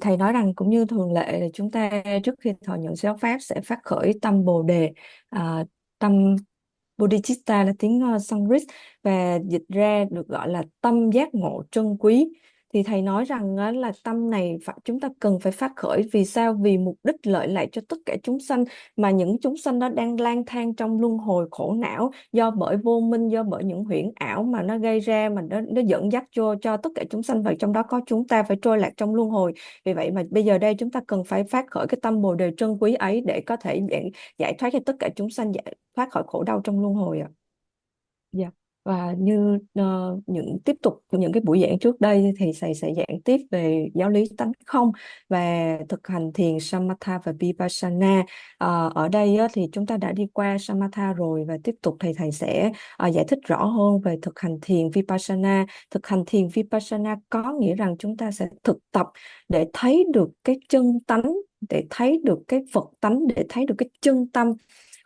thầy nói rằng cũng như thường lệ là chúng ta trước khi thọ nhận giáo pháp sẽ phát khởi tâm Bồ đề, tâm Bodhicitta là tiếng Sanskrit, và dịch ra được gọi là tâm giác ngộ trân quý. Thì thầy nói rằng á, là tâm này chúng ta cần phải phát khởi vì sao? Vì mục đích lợi lạc cho tất cả chúng sanh, mà những chúng sanh đó đang lang thang trong luân hồi khổ não do bởi vô minh, do bởi những huyễn ảo mà nó gây ra, mà nó dẫn dắt cho tất cả chúng sanh, và trong đó có chúng ta phải trôi lạc trong luân hồi. Vì vậy mà bây giờ đây chúng ta cần phải phát khởi cái tâm Bồ đề trân quý ấy để có thể giải thoát cho tất cả chúng sanh, giải thoát khỏi khổ đau trong luân hồi ạ. Dạ. Và như tiếp tục những cái buổi giảng trước đây thì thầy sẽ giảng tiếp về giáo lý tánh không và thực hành thiền Samatha và Vipassana. Ở đây á, thì chúng ta đã đi qua Samatha rồi, và tiếp tục thì thầy sẽ giải thích rõ hơn về thực hành thiền Vipassana. Thực hành thiền Vipassana có nghĩa rằng chúng ta sẽ thực tập để thấy được cái chân tánh, để thấy được cái Phật tánh, để thấy được cái chân tâm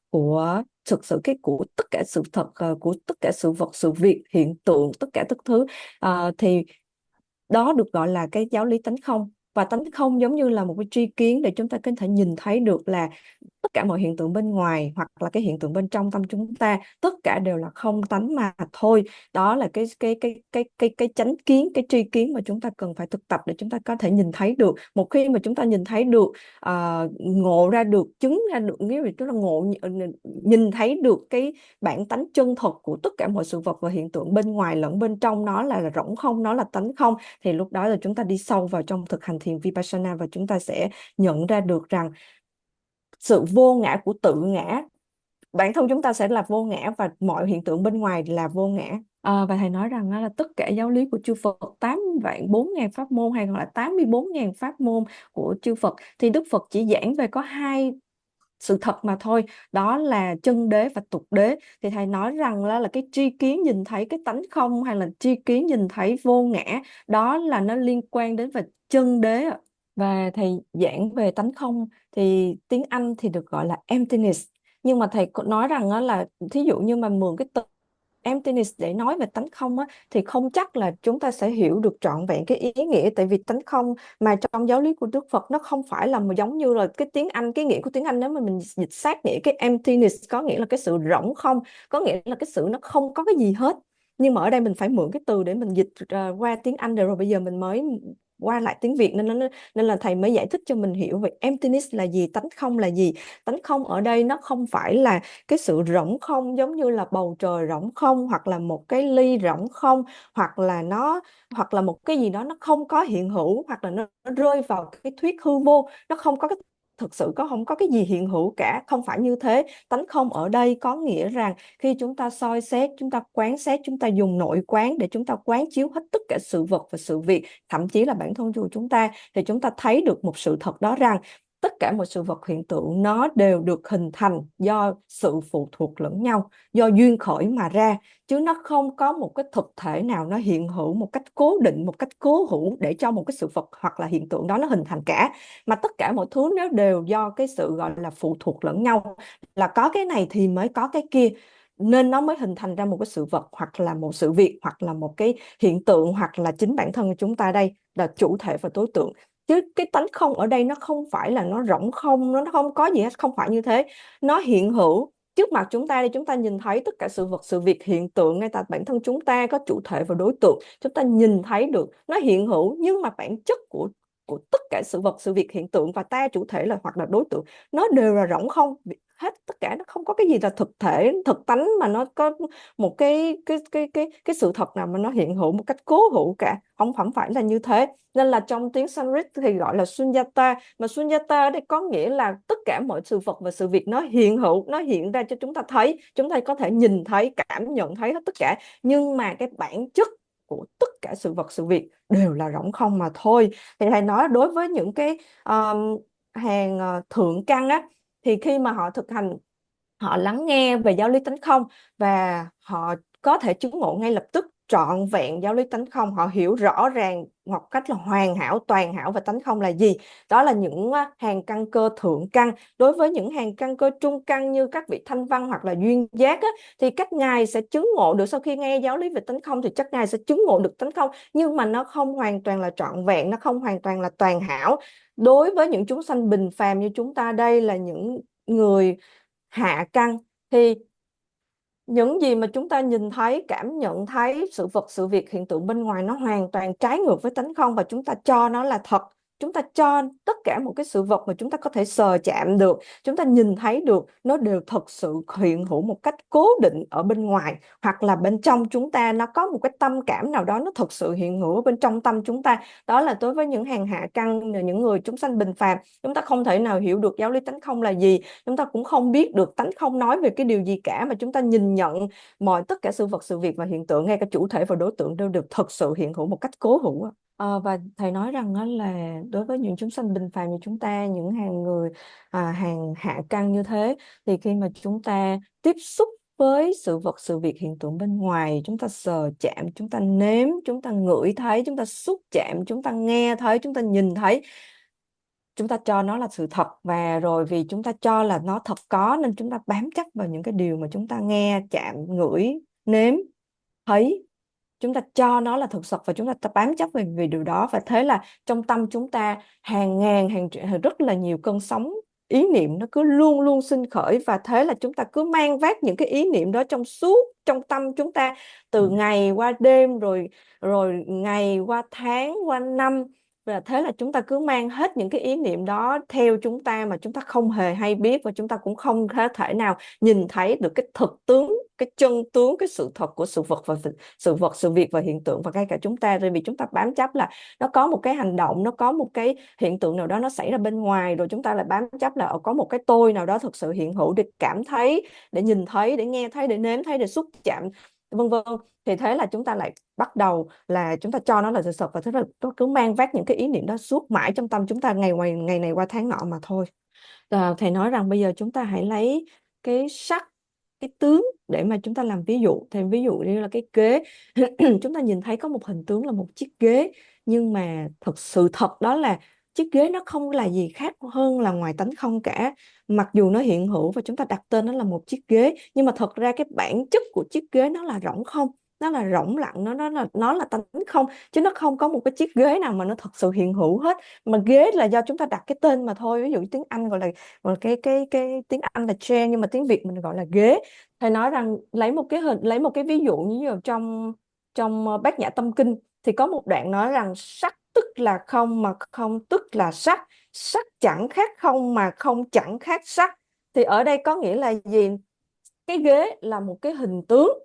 của thực sự, cái của tất cả sự thật, của tất cả sự vật sự việc hiện tượng, tất cả các thứ. Thì đó được gọi là cái giáo lý tánh không. Và tánh không giống như là một cái tri kiến để chúng ta có thể nhìn thấy được là tất cả mọi hiện tượng bên ngoài hoặc là cái hiện tượng bên trong tâm chúng ta, tất cả đều là không tánh mà thôi. Đó là cái chánh kiến, cái tri kiến mà chúng ta cần phải thực tập để chúng ta có thể nhìn thấy được. Một khi mà chúng ta nhìn thấy được, ngộ ra được, chứng ra được, nghĩa là chúng ta nhìn thấy được cái bản tánh chân thật của tất cả mọi sự vật và hiện tượng bên ngoài lẫn bên trong, nó là rỗng không, nó là tánh không, thì lúc đó là chúng ta đi sâu vào trong thực hành thiền Vipassana, và chúng ta sẽ nhận ra được rằng sự vô ngã của tự ngã, bản thân chúng ta sẽ là vô ngã và mọi hiện tượng bên ngoài là vô ngã. Và thầy nói rằng đó là tất cả giáo lý của chư Phật, 8.400.000 pháp môn, hay còn là 84.000 pháp môn của chư Phật, thì Đức Phật chỉ giảng về có hai sự thật mà thôi, đó là chân đế và tục đế. Thì thầy nói rằng là cái tri kiến nhìn thấy cái tánh không, hay là tri kiến nhìn thấy vô ngã, đó là nó liên quan đến về chân đế ạ. Và thầy giảng về tánh không thì tiếng Anh thì được gọi là emptiness, nhưng mà thầy có nói rằng á, là thí dụ như mà mượn cái từ emptiness để nói về tánh không á, thì không chắc là chúng ta sẽ hiểu được trọn vẹn cái ý nghĩa. Tại vì tánh không mà trong giáo lý của Đức Phật nó không phải là mà giống như là cái tiếng Anh, cái nghĩa của tiếng Anh nếu mà mình dịch sát nghĩa cái emptiness có nghĩa là cái sự rỗng không, có nghĩa là cái sự nó không có cái gì hết. Nhưng mà ở đây mình phải mượn cái từ để mình dịch qua tiếng Anh, rồi bây giờ mình mới qua lại tiếng Việt, nên là thầy mới giải thích cho mình hiểu về emptiness là gì, tánh không là gì. Tánh không ở đây nó không phải là cái sự rỗng không giống như là bầu trời rỗng không, hoặc là một cái ly rỗng không, hoặc là một cái gì đó nó không có hiện hữu, hoặc là nó rơi vào cái thuyết hư vô, nó không có cái thực sự, không có cái gì hiện hữu cả, không phải như thế. Tánh không ở đây có nghĩa rằng khi chúng ta soi xét, chúng ta quán xét, chúng ta dùng nội quán để chúng ta quán chiếu hết tất cả sự vật và sự việc, thậm chí là bản thân của chúng ta, thì chúng ta thấy được một sự thật đó rằng tất cả mọi sự vật hiện tượng nó đều được hình thành do sự phụ thuộc lẫn nhau, do duyên khởi mà ra, chứ nó không có một cái thực thể nào nó hiện hữu một cách cố định, một cách cố hữu để cho một cái sự vật hoặc là hiện tượng đó nó hình thành cả. Mà tất cả mọi thứ nó đều do cái sự gọi là phụ thuộc lẫn nhau, là có cái này thì mới có cái kia, nên nó mới hình thành ra một cái sự vật hoặc là một sự việc hoặc là một cái hiện tượng, hoặc là chính bản thân của chúng ta đây là chủ thể và đối tượng. Chứ cái tánh không ở đây nó không phải là nó rỗng không, nó không có gì hết, không phải như thế. Nó hiện hữu trước mặt chúng ta đây, chúng ta nhìn thấy tất cả sự vật sự việc hiện tượng, ngay tại bản thân chúng ta có chủ thể và đối tượng, chúng ta nhìn thấy được nó hiện hữu, nhưng mà bản chất của tất cả sự vật sự việc hiện tượng và ta chủ thể là hoặc là đối tượng, nó đều là rỗng không hết. Tất cả nó không có cái gì là thực thể thực tánh mà nó có một cái sự thật nào mà nó hiện hữu một cách cố hữu cả, không phải là như thế. Nên là trong tiếng Sanskrit thì gọi là sunyata, mà sunyata ở đây có nghĩa là tất cả mọi sự vật và sự việc nó hiện hữu, nó hiện ra cho chúng ta thấy, chúng ta có thể nhìn thấy, cảm nhận thấy hết tất cả, nhưng mà cái bản chất của tất cả sự vật sự việc đều là rỗng không mà thôi. Thì thầy nói đối với những cái hàng thượng căn á, thì khi mà họ thực hành, họ lắng nghe về giáo lý tánh không và họ có thể chứng ngộ ngay lập tức, trọn vẹn giáo lý tánh không, họ hiểu rõ ràng một cách là hoàn hảo, toàn hảo và tánh không là gì. Đó là những hàng căn cơ thượng căn. Đối với những hàng căn cơ trung căn như các vị thanh văn hoặc là duyên giác á, thì các ngài sẽ chứng ngộ được, sau khi nghe giáo lý về tánh không thì các ngài sẽ chứng ngộ được tánh không, nhưng mà nó không hoàn toàn là trọn vẹn, nó không hoàn toàn là toàn hảo. Đối với những chúng sanh bình phàm như chúng ta đây là những người hạ căn, thì những gì mà chúng ta nhìn thấy, cảm nhận thấy, sự vật, sự việc, hiện tượng bên ngoài nó hoàn toàn trái ngược với tánh không và chúng ta cho nó là thật. Chúng ta cho tất cả một cái sự vật mà chúng ta có thể sờ chạm được, chúng ta nhìn thấy được, nó đều thật sự hiện hữu một cách cố định ở bên ngoài, hoặc là bên trong chúng ta nó có một cái tâm cảm nào đó nó thật sự hiện hữu ở bên trong tâm chúng ta. Đó là đối với những hàng hạ căn, những người chúng sanh bình phàm, chúng ta không thể nào hiểu được giáo lý tánh không là gì, chúng ta cũng không biết được tánh không nói về cái điều gì cả, mà chúng ta nhìn nhận tất cả sự vật, sự việc và hiện tượng, ngay cả chủ thể và đối tượng đều được thực sự hiện hữu một cách cố hữu á. Và thầy nói rằng đó là đối với những chúng sanh bình phàm như chúng ta, những hàng người hàng hạ căn như thế, thì khi mà chúng ta tiếp xúc với sự vật, sự việc, hiện tượng bên ngoài, chúng ta sờ chạm, chúng ta nếm, chúng ta ngửi thấy, chúng ta xúc chạm, chúng ta nghe thấy, chúng ta nhìn thấy, chúng ta cho nó là sự thật, và rồi vì chúng ta cho là nó thật có nên chúng ta bám chấp vào những cái điều mà chúng ta nghe, chạm, ngửi, nếm, thấy. Chúng ta cho nó là thực sự và chúng ta bám chấp về điều đó, và thế là trong tâm chúng ta hàng ngàn, rất là nhiều cơn sóng ý niệm nó cứ luôn luôn sinh khởi, và thế là chúng ta cứ mang vác những cái ý niệm đó trong suốt trong tâm chúng ta, từ ngày qua đêm, rồi rồi ngày qua tháng qua năm, và thế là chúng ta cứ mang hết những cái ý niệm đó theo chúng ta mà chúng ta không hề hay biết, và chúng ta cũng không thể nào nhìn thấy được cái thực tướng, cái chân tướng, cái sự thật của sự vật và sự vật, sự việc và hiện tượng, và ngay cả chúng ta, bởi vì chúng ta bám chấp là nó có một cái hành động, nó có một cái hiện tượng nào đó nó xảy ra bên ngoài, rồi chúng ta lại bám chấp là có một cái tôi nào đó thực sự hiện hữu để cảm thấy, để nhìn thấy, để nghe thấy, để nếm thấy, để xúc chạm, vân vân. Thì thế là chúng ta lại bắt đầu là chúng ta cho nó là sự thật, và thế là nó cứ mang vác những cái ý niệm đó suốt mãi trong tâm chúng ta, ngày này qua tháng nọ mà thôi. Thầy nói rằng bây giờ chúng ta hãy lấy cái sắc, cái tướng để mà chúng ta làm ví dụ. Thì ví dụ như là cái ghế chúng ta nhìn thấy có một hình tướng là một chiếc ghế, nhưng mà sự thật đó là chiếc ghế nó không là gì khác hơn là ngoài tánh không cả. Mặc dù nó hiện hữu và chúng ta đặt tên nó là một chiếc ghế, nhưng mà thật ra cái bản chất của chiếc ghế nó là rỗng không, nó là rỗng lặng, nó là tánh không, chứ nó không có một cái chiếc ghế nào mà nó thật sự hiện hữu hết. Mà ghế là do chúng ta đặt cái tên mà thôi. Ví dụ tiếng Anh gọi là cái tiếng Anh là chair, nhưng mà tiếng Việt mình gọi là ghế. Thầy nói rằng lấy một cái ví dụ như ở trong trong Bát Nhã Tâm Kinh thì có một đoạn nói rằng sắc tức là không mà không tức là sắc, sắc chẳng khác không mà không chẳng khác sắc. Thì ở đây có nghĩa là gì? Cái ghế là một cái hình tướng,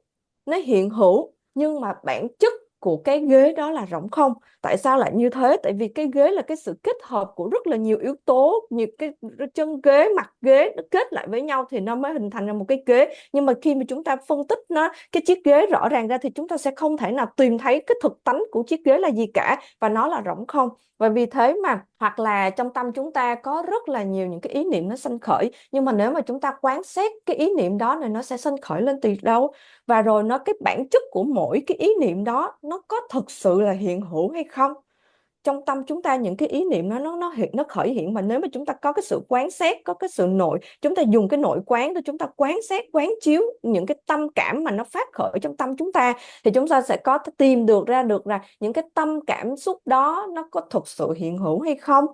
nó hiện hữu, nhưng mà bản chất của cái ghế đó là rỗng không. Tại sao lại như thế? Tại vì cái ghế là cái sự kết hợp của rất là nhiều yếu tố, nhiều cái chân ghế, mặt ghế nó kết lại với nhau thì nó mới hình thành ra một cái ghế. Nhưng mà khi mà chúng ta phân tích nó, cái chiếc ghế rõ ràng ra, thì chúng ta sẽ không thể nào tìm thấy cái thực tánh của chiếc ghế là gì cả, và nó là rỗng không. Và vì thế mà hoặc là trong tâm chúng ta có rất là nhiều những cái ý niệm nó sanh khởi, nhưng mà nếu mà chúng ta quan sát cái ý niệm đó này nó sẽ sanh khởi lên từ đâu, và rồi cái bản chất của mỗi cái ý niệm đó nó có thực sự là hiện hữu hay không. Trong tâm chúng ta những cái ý niệm nó khởi hiện, mà nếu mà chúng ta có cái sự quan sát, có cái sự chúng ta dùng cái nội quán để chúng ta quan sát, quán chiếu những cái tâm cảm mà nó phát khởi trong tâm chúng ta, thì chúng ta sẽ có tìm ra được là những cái tâm cảm xúc đó nó có thực sự hiện hữu hay không.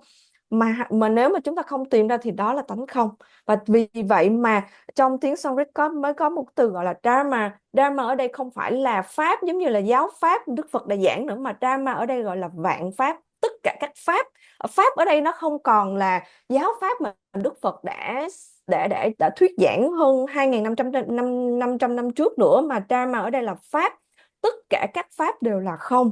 Mà nếu mà chúng ta không tìm ra thì đó là tánh không. Và vì vậy mà trong tiếng Sanskrit mới có một từ gọi là Dharma. Dharma ở đây không phải là pháp giống như là giáo pháp Đức Phật đã giảng nữa, mà Dharma ở đây gọi là vạn pháp, tất cả các pháp. Pháp ở đây nó không còn là giáo pháp mà Đức Phật đã thuyết giảng hơn 2.500 năm trước nữa, mà Dharma ở đây là pháp, tất cả các pháp đều là không,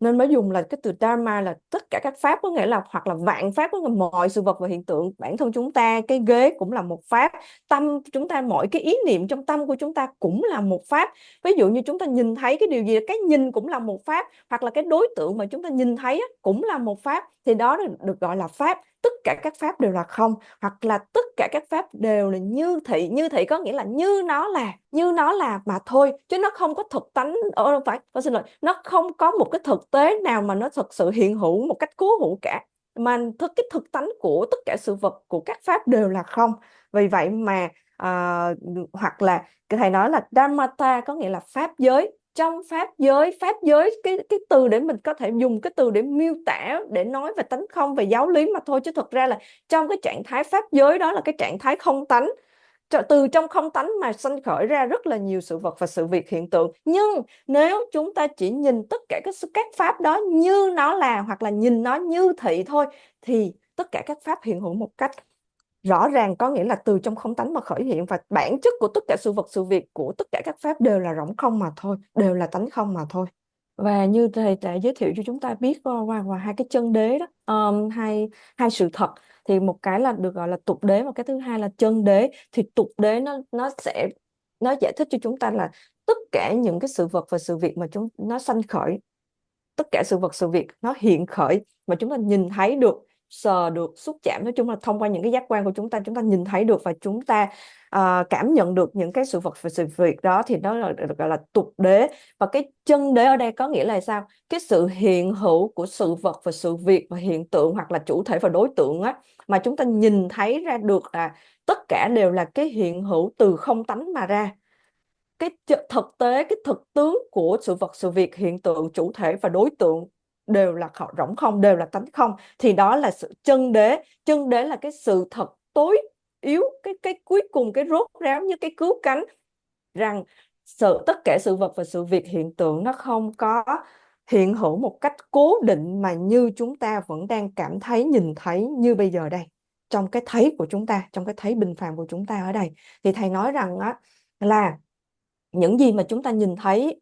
nên mới dùng là cái từ Dharma là tất cả các pháp, có nghĩa là hoặc là vạn pháp, có nghĩa là mọi sự vật và hiện tượng. Bản thân chúng ta, cái ghế cũng là một pháp, tâm chúng ta, mọi cái ý niệm trong tâm của chúng ta cũng là một pháp. Ví dụ như chúng ta nhìn thấy cái điều gì, cái nhìn cũng là một pháp, hoặc là cái đối tượng mà chúng ta nhìn thấy cũng là một pháp, thì đó được gọi là pháp. tất cả các pháp đều là không, hoặc là tất cả các pháp đều là như thị. Như thị có nghĩa là như nó là mà thôi, chứ nó không có thực tánh, phải xin lỗi, nó không có một cái thực tế nào mà nó thực sự hiện hữu một cách cố hữu cả, mà cái thực tánh của tất cả sự vật, của các pháp đều là không. Vì vậy mà hoặc là thầy nói là Dharmata có nghĩa là pháp giới. Trong pháp giới, cái từ để mình có thể dùng cái từ để miêu tả, để nói về tánh không, về giáo lý mà thôi, chứ thực ra là trong cái trạng thái pháp giới đó là cái trạng thái không tánh. Từ trong không tánh mà sanh khởi ra rất là nhiều sự vật và sự việc hiện tượng. Nhưng nếu chúng ta chỉ nhìn tất cả các pháp đó như nó là, hoặc là nhìn nó như thị thôi, thì tất cả các pháp hiện hữu một cách rõ ràng, có nghĩa là từ trong không tánh mà khởi hiện, và bản chất của tất cả sự vật sự việc của tất cả các pháp đều là rỗng không mà thôi, đều là tánh không mà thôi. Và như thầy đã giới thiệu cho chúng ta biết qua hai cái chân đế đó, hai sự thật, thì một cái là được gọi là tục đế, và cái thứ hai là chân đế. Thì tục đế nó giải thích cho chúng ta là tất cả những cái sự vật và sự việc mà nó sanh khởi, tất cả sự vật sự việc nó hiện khởi mà chúng ta nhìn thấy được, sờ được, xúc chạm, nói chung là thông qua những cái giác quan của chúng ta nhìn thấy được, và chúng ta cảm nhận được những cái sự vật và sự việc đó, thì nó được gọi là tục đế. Và cái chân đế ở đây có nghĩa là sao? Cái sự hiện hữu của sự vật và sự việc và hiện tượng, hoặc là chủ thể và đối tượng á, mà chúng ta nhìn thấy ra được là tất cả đều là cái hiện hữu từ không tánh mà ra. Cái thực tế, cái thực tướng của sự vật sự việc, hiện tượng, chủ thể và đối tượng đều là rỗng không, đều là tánh không, thì đó là sự chân đế. Chân đế là cái sự thật tối yếu, cái cuối cùng, cái rốt ráo như cái cứu cánh, rằng tất cả sự vật và sự việc hiện tượng nó không có hiện hữu một cách cố định, mà như chúng ta vẫn đang cảm thấy, nhìn thấy như bây giờ đây, trong cái thấy của chúng ta, trong cái thấy bình phàm của chúng ta ở đây. Thì thầy nói rằng á, là những gì mà chúng ta nhìn thấy,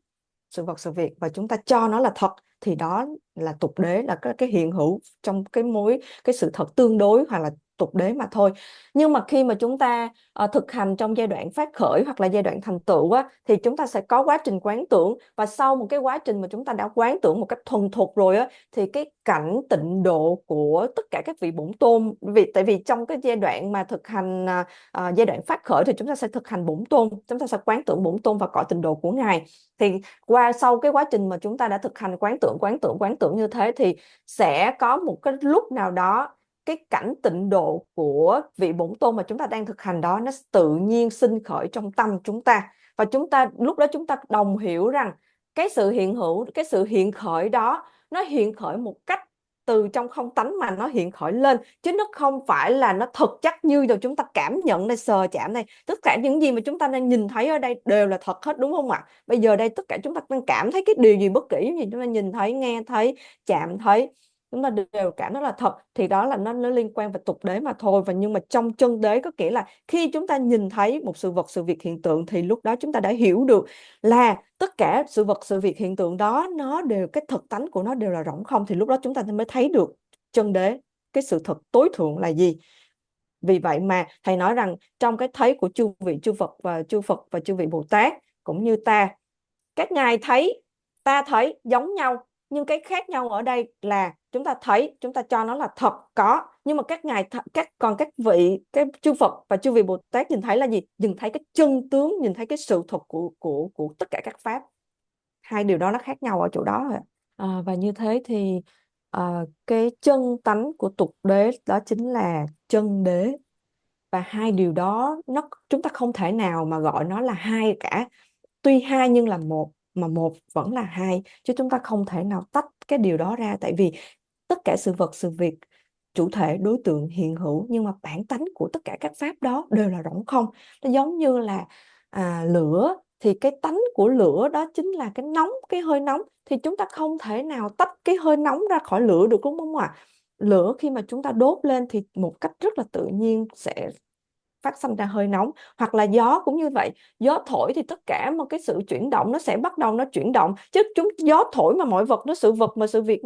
sự vật sự việc, và chúng ta cho nó là thật, thì đó là tục đế, là cái hiện hữu trong cái sự thật tương đối, hoặc là tục đế mà thôi. Nhưng mà khi mà chúng ta thực hành trong giai đoạn phát khởi hoặc là giai đoạn thành tựu á, thì chúng ta sẽ có quá trình quán tưởng, và sau một cái quá trình mà chúng ta đã quán tưởng một cách thuần thục rồi á, thì cái cảnh tịnh độ của tất cả các vị bổn tôn, tại vì trong cái giai đoạn mà thực hành giai đoạn phát khởi thì chúng ta sẽ thực hành bổn tôn, chúng ta sẽ quán tưởng bổn tôn và cõi tịnh độ của ngài. Thì sau cái quá trình mà chúng ta đã thực hành quán tưởng như thế, thì sẽ có một cái lúc nào đó, cái cảnh tịnh độ của vị bổn tôn mà chúng ta đang thực hành đó, nó tự nhiên sinh khởi trong tâm chúng ta. Và lúc đó chúng ta đồng hiểu rằng cái sự hiện hữu, cái sự hiện khởi đó, nó hiện khởi một cách từ trong không tánh mà nó hiện khởi lên, chứ nó không phải là nó thực chất như là chúng ta cảm nhận này, sờ chạm này. Tất cả những gì mà chúng ta đang nhìn thấy ở đây đều là thật hết, đúng không ạ? Bây giờ đây tất cả chúng ta đang cảm thấy cái điều gì bất kỳ gì chúng ta nhìn thấy, nghe thấy, chạm thấy, chúng ta đều cảm nó là thật, thì đó là nó liên quan về tục đế mà thôi. Và nhưng mà trong chân đế có nghĩa là khi chúng ta nhìn thấy một sự vật sự việc hiện tượng, thì lúc đó chúng ta đã hiểu được là tất cả sự vật sự việc hiện tượng đó, nó đều, cái thực tánh của nó đều là rỗng không, thì lúc đó chúng ta mới thấy được chân đế, cái sự thật tối thượng là gì. Vì vậy mà thầy nói rằng trong cái thấy của chư vị chư Phật và chư vị Bồ Tát cũng như ta, các ngài thấy, ta thấy giống nhau, nhưng cái khác nhau ở đây là chúng ta thấy, chúng ta cho nó là thật, có, nhưng mà còn các vị, cái chư Phật và chư vị Bồ Tát nhìn thấy là gì? Nhìn thấy cái chân tướng, nhìn thấy cái sự thật của tất cả các pháp. Hai điều đó nó khác nhau ở chỗ đó rồi. Và như thế thì cái chân tánh của tục đế đó chính là chân đế. Và hai điều đó chúng ta không thể nào mà gọi nó là hai cả. Tuy hai nhưng là một, mà một vẫn là hai, chứ chúng ta không thể nào tách cái điều đó ra. Tại vì tất cả sự vật sự việc, chủ thể, đối tượng, hiện hữu, nhưng mà bản tánh của tất cả các pháp đó đều là rỗng không. Nó giống như là lửa, thì cái tánh của lửa đó chính là cái nóng, cái hơi nóng, thì chúng ta không thể nào tách cái hơi nóng ra khỏi lửa được, đúng không ạ? Lửa khi mà chúng ta đốt lên thì một cách rất là tự nhiên sẽ phát sinh ra hơi nóng. Hoặc là gió cũng như vậy, gió thổi thì tất cả một cái sự chuyển động nó sẽ bắt đầu nó chuyển động, chứ gió thổi mà mọi vật, sự vật mà sự việc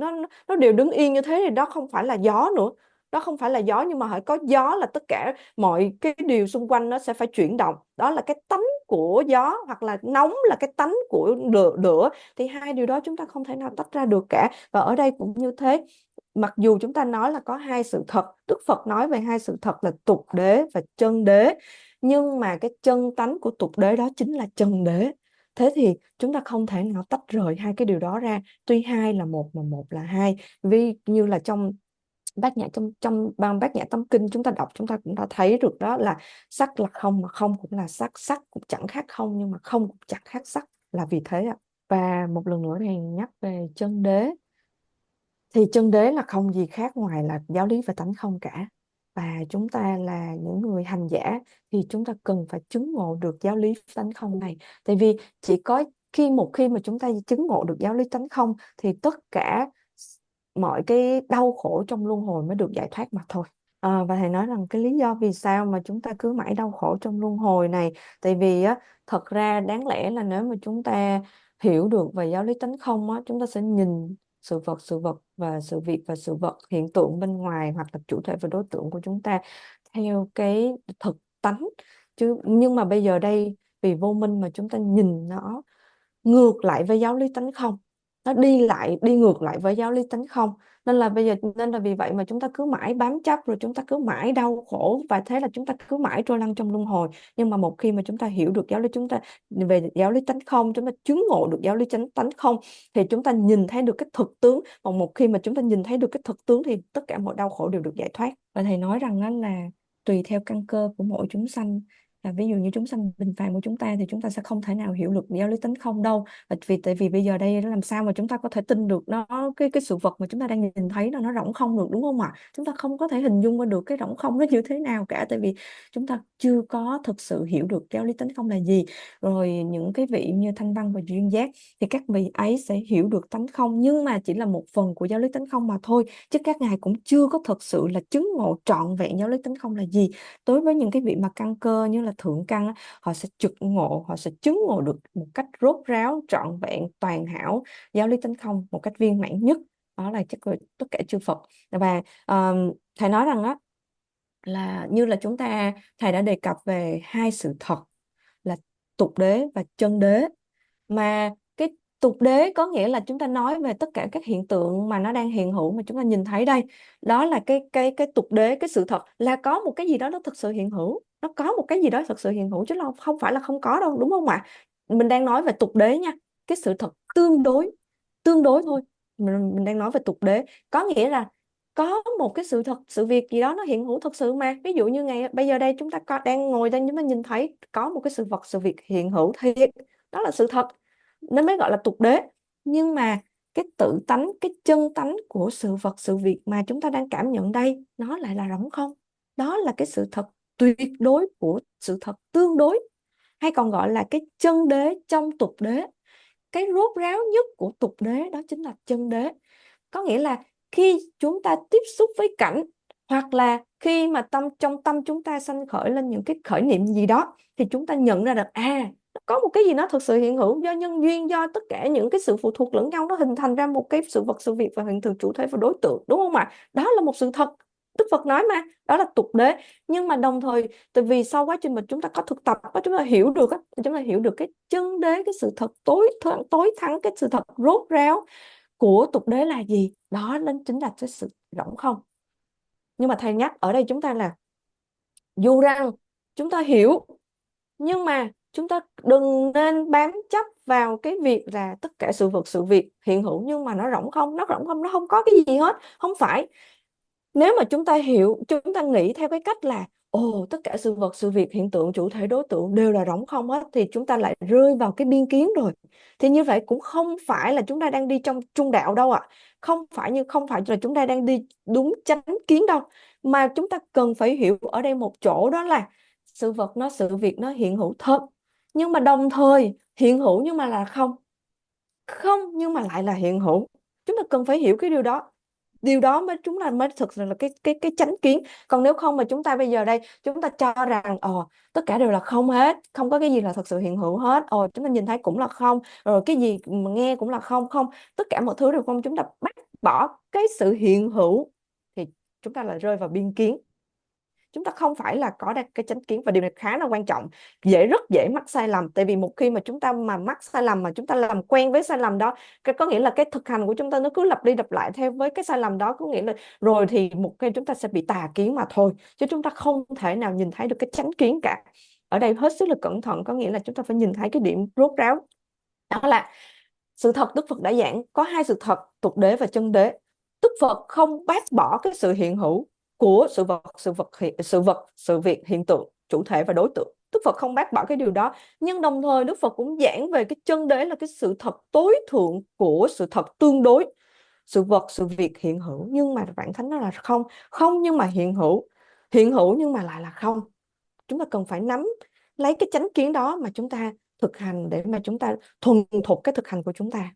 nó đều đứng yên như thế thì đó không phải là gió nữa. Đó không phải là gió, nhưng mà phải có gió là tất cả mọi cái điều xung quanh nó sẽ phải chuyển động. Đó là cái tánh của gió, hoặc là nóng là cái tánh của lửa. Thì hai điều đó chúng ta không thể nào tách ra được cả. Và ở đây cũng như thế, mặc dù chúng ta nói là có hai sự thật, Đức Phật nói về hai sự thật là tục đế và chân đế, nhưng mà cái chân tánh của tục đế đó chính là chân đế. Thế thì chúng ta không thể nào tách rời hai cái điều đó ra, tuy hai là một mà một là hai. Vì như là trong bát nhã, trong trong ban bát nhã tâm kinh chúng ta đọc, chúng ta cũng đã thấy được đó là sắc là không mà không cũng là sắc, sắc cũng chẳng khác không nhưng mà không cũng chẳng khác sắc, là vì thế ạ. Và một lần nữa thì nhắc về chân đế, thì chân đế là không gì khác ngoài là giáo lý và tánh không cả. Và chúng ta là những người hành giả thì chúng ta cần phải chứng ngộ được giáo lý tánh không này. Tại vì chỉ có một khi mà chúng ta chứng ngộ được giáo lý tánh không thì tất cả mọi cái đau khổ trong luân hồi mới được giải thoát mà thôi. Và thầy nói rằng cái lý do vì sao mà chúng ta cứ mãi đau khổ trong luân hồi này, tại vì á, thật ra đáng lẽ là nếu mà chúng ta hiểu được về giáo lý tánh không á, chúng ta sẽ nhìn sự vật và sự việc và sự vật hiện tượng bên ngoài hoặc là chủ thể và đối tượng của chúng ta theo cái thực tánh. Nhưng mà bây giờ đây vì vô minh mà chúng ta nhìn nó ngược lại với giáo lý tánh không, nó đi ngược lại với giáo lý tánh không, nên là vì vậy mà chúng ta cứ mãi bám chấp, rồi chúng ta cứ mãi đau khổ, và thế là chúng ta cứ mãi trôi lăn trong luân hồi. Nhưng mà một khi mà chúng ta hiểu được về giáo lý tánh không, chúng ta chứng ngộ được giáo lý tánh không, thì chúng ta nhìn thấy được cái thực tướng. Còn một khi mà chúng ta nhìn thấy được cái thực tướng thì tất cả mọi đau khổ đều được giải thoát. Và thầy nói rằng đó là tùy theo căn cơ của mỗi chúng sanh, là ví dụ như chúng sanh bình phàm của chúng ta thì chúng ta sẽ không thể nào hiểu được giáo lý tánh không đâu. Và tại vì bây giờ đây làm sao mà chúng ta có thể tin được nó, cái sự vật mà chúng ta đang nhìn thấy nó rỗng không được, đúng không ạ? Chúng ta không có thể hình dung ra được cái rỗng không nó như thế nào cả, tại vì chúng ta chưa có thực sự hiểu được giáo lý tánh không là gì. Rồi những cái vị như Thanh Văn và Duyên Giác thì các vị ấy sẽ hiểu được tánh không, nhưng mà chỉ là một phần của giáo lý tánh không mà thôi, chứ các ngài cũng chưa có thực sự là chứng ngộ trọn vẹn giáo lý tánh không là gì. Đối với những cái vị mà căn cơ như là thượng căn á, họ sẽ trực ngộ, họ sẽ chứng ngộ được một cách rốt ráo, trọn vẹn, toàn hảo giáo lý tánh không một cách viên mãn nhất. Đó là tất cả chư Phật. Và thầy nói rằng á, là như là thầy đã đề cập về hai sự thật là tục đế và chân đế. Mà cái tục đế có nghĩa là chúng ta nói về tất cả các hiện tượng mà nó đang hiện hữu mà chúng ta nhìn thấy đây. Đó là cái tục đế, cái sự thật là có một cái gì đó nó thực sự hiện hữu, nó có một cái gì đó thực sự hiện hữu chứ không phải là không có đâu, đúng không ạ? Mình đang nói về tục đế nha, cái sự thật tương đối thôi. Mình đang nói về tục đế, có nghĩa là có một cái sự thật, sự việc gì đó nó hiện hữu thật sự mà. Ví dụ như bây giờ đây chúng ta đang ngồi đây, chúng ta nhìn thấy có một cái sự vật, sự việc hiện hữu thiệt, đó là sự thật, nên mới gọi là tục đế. Nhưng mà cái tự tánh, cái chân tánh của sự vật, sự việc mà chúng ta đang cảm nhận đây, nó lại là rỗng không. Đó là cái sự thật tuyệt đối của sự thật tương đối, hay còn gọi là cái chân đế trong tục đế. Cái rốt ráo nhất của tục đế đó chính là chân đế. Có nghĩa là khi chúng ta tiếp xúc với cảnh, hoặc là khi mà trong tâm chúng ta sanh khởi lên những cái khởi niệm gì đó, thì chúng ta nhận ra được nó có một cái gì nó thực sự hiện hữu, do nhân duyên, do tất cả những cái sự phụ thuộc lẫn nhau, nó hình thành ra một cái sự vật, sự việc và hiện tượng, chủ thể và đối tượng, đúng không ạ? Đó là một sự thật, Đức Phật nói mà, đó là tục đế. Nhưng mà đồng thời, tại vì sau quá trình mà chúng ta có thực tập, chúng ta hiểu được chúng ta hiểu được cái chân đế, cái sự thật tối thắng, cái sự thật rốt ráo của tục đế là gì. Đó nên chính là cái sự rỗng không. Nhưng mà thầy nhắc ở đây chúng ta là, dù rằng chúng ta hiểu, nhưng mà chúng ta đừng nên bám chấp vào cái việc là tất cả sự vật, sự việc hiện hữu nhưng mà nó rỗng không, nó không có cái gì hết. Không phải. Nếu mà chúng ta hiểu, chúng ta nghĩ theo cái cách là tất cả sự vật, sự việc, hiện tượng, chủ thể, đối tượng đều là rỗng không hết, thì chúng ta lại rơi vào cái biên kiến rồi. Thì như vậy cũng không phải là chúng ta đang đi trong trung đạo đâu ạ. Không phải là chúng ta đang đi đúng chánh kiến đâu. Mà chúng ta cần phải hiểu ở đây một chỗ, đó là sự việc nó hiện hữu thật, nhưng mà đồng thời hiện hữu nhưng mà là không. Không nhưng mà lại là hiện hữu. Chúng ta cần phải hiểu cái điều đó mới thực sự là cái chánh kiến. Còn nếu không mà chúng ta bây giờ đây chúng ta cho rằng tất cả đều là không hết, không có cái gì là thật sự hiện hữu hết, chúng ta nhìn thấy cũng là không, rồi cái gì mà nghe cũng là không, không, tất cả mọi thứ đều không, chúng ta bác bỏ cái sự hiện hữu, thì chúng ta lại rơi vào biên kiến. Chúng ta không phải là có cái chánh kiến, và điều này khá là quan trọng, rất dễ mắc sai lầm. Tại vì một khi mà chúng ta mà mắc sai lầm, mà chúng ta làm quen với sai lầm đó, có nghĩa là cái thực hành của chúng ta nó cứ lặp đi lặp lại theo với cái sai lầm đó, có nghĩa là rồi thì một khi chúng ta sẽ bị tà kiến mà thôi, chứ chúng ta không thể nào nhìn thấy được cái chánh kiến cả. Ở đây hết sức là cẩn thận, có nghĩa là chúng ta phải nhìn thấy cái điểm rốt ráo, đó là sự thật. Đức Phật đã giảng có hai sự thật, tục đế và chân đế. Đức Phật không bác bỏ cái sự hiện hữu của sự việc, hiện tượng, chủ thể và đối tượng. Đức Phật không bác bỏ cái điều đó, nhưng đồng thời Đức Phật cũng giảng về cái chân đế, là cái sự thật tối thượng của sự thật tương đối, sự vật, sự việc hiện hữu. Nhưng mà bạn thánh nói là không, không nhưng mà hiện hữu, hiện hữu nhưng mà lại là không. Chúng ta cần phải nắm lấy cái chánh kiến đó mà chúng ta thực hành, để mà chúng ta thuần thục cái thực hành của chúng ta.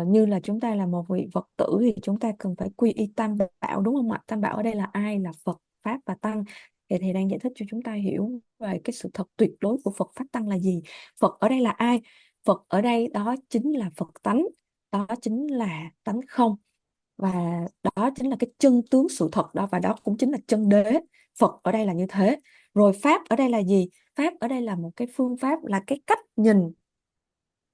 Như là chúng ta là một vị Phật tử thì chúng ta cần phải quy y tam bảo, đúng không ạ? Tam bảo ở đây là ai? Là Phật, Pháp và Tăng. Thì thầy đang giải thích cho chúng ta hiểu về cái sự thật tuyệt đối của Phật, Pháp, Tăng là gì. Phật ở đây là ai? Phật ở đây đó chính là Phật tánh, đó chính là tánh không, và đó chính là cái chân tướng sự thật đó, và đó cũng chính là chân đế. Phật ở đây là như thế. Rồi Pháp ở đây là gì? Pháp ở đây là một cái phương pháp, là cái cách nhìn.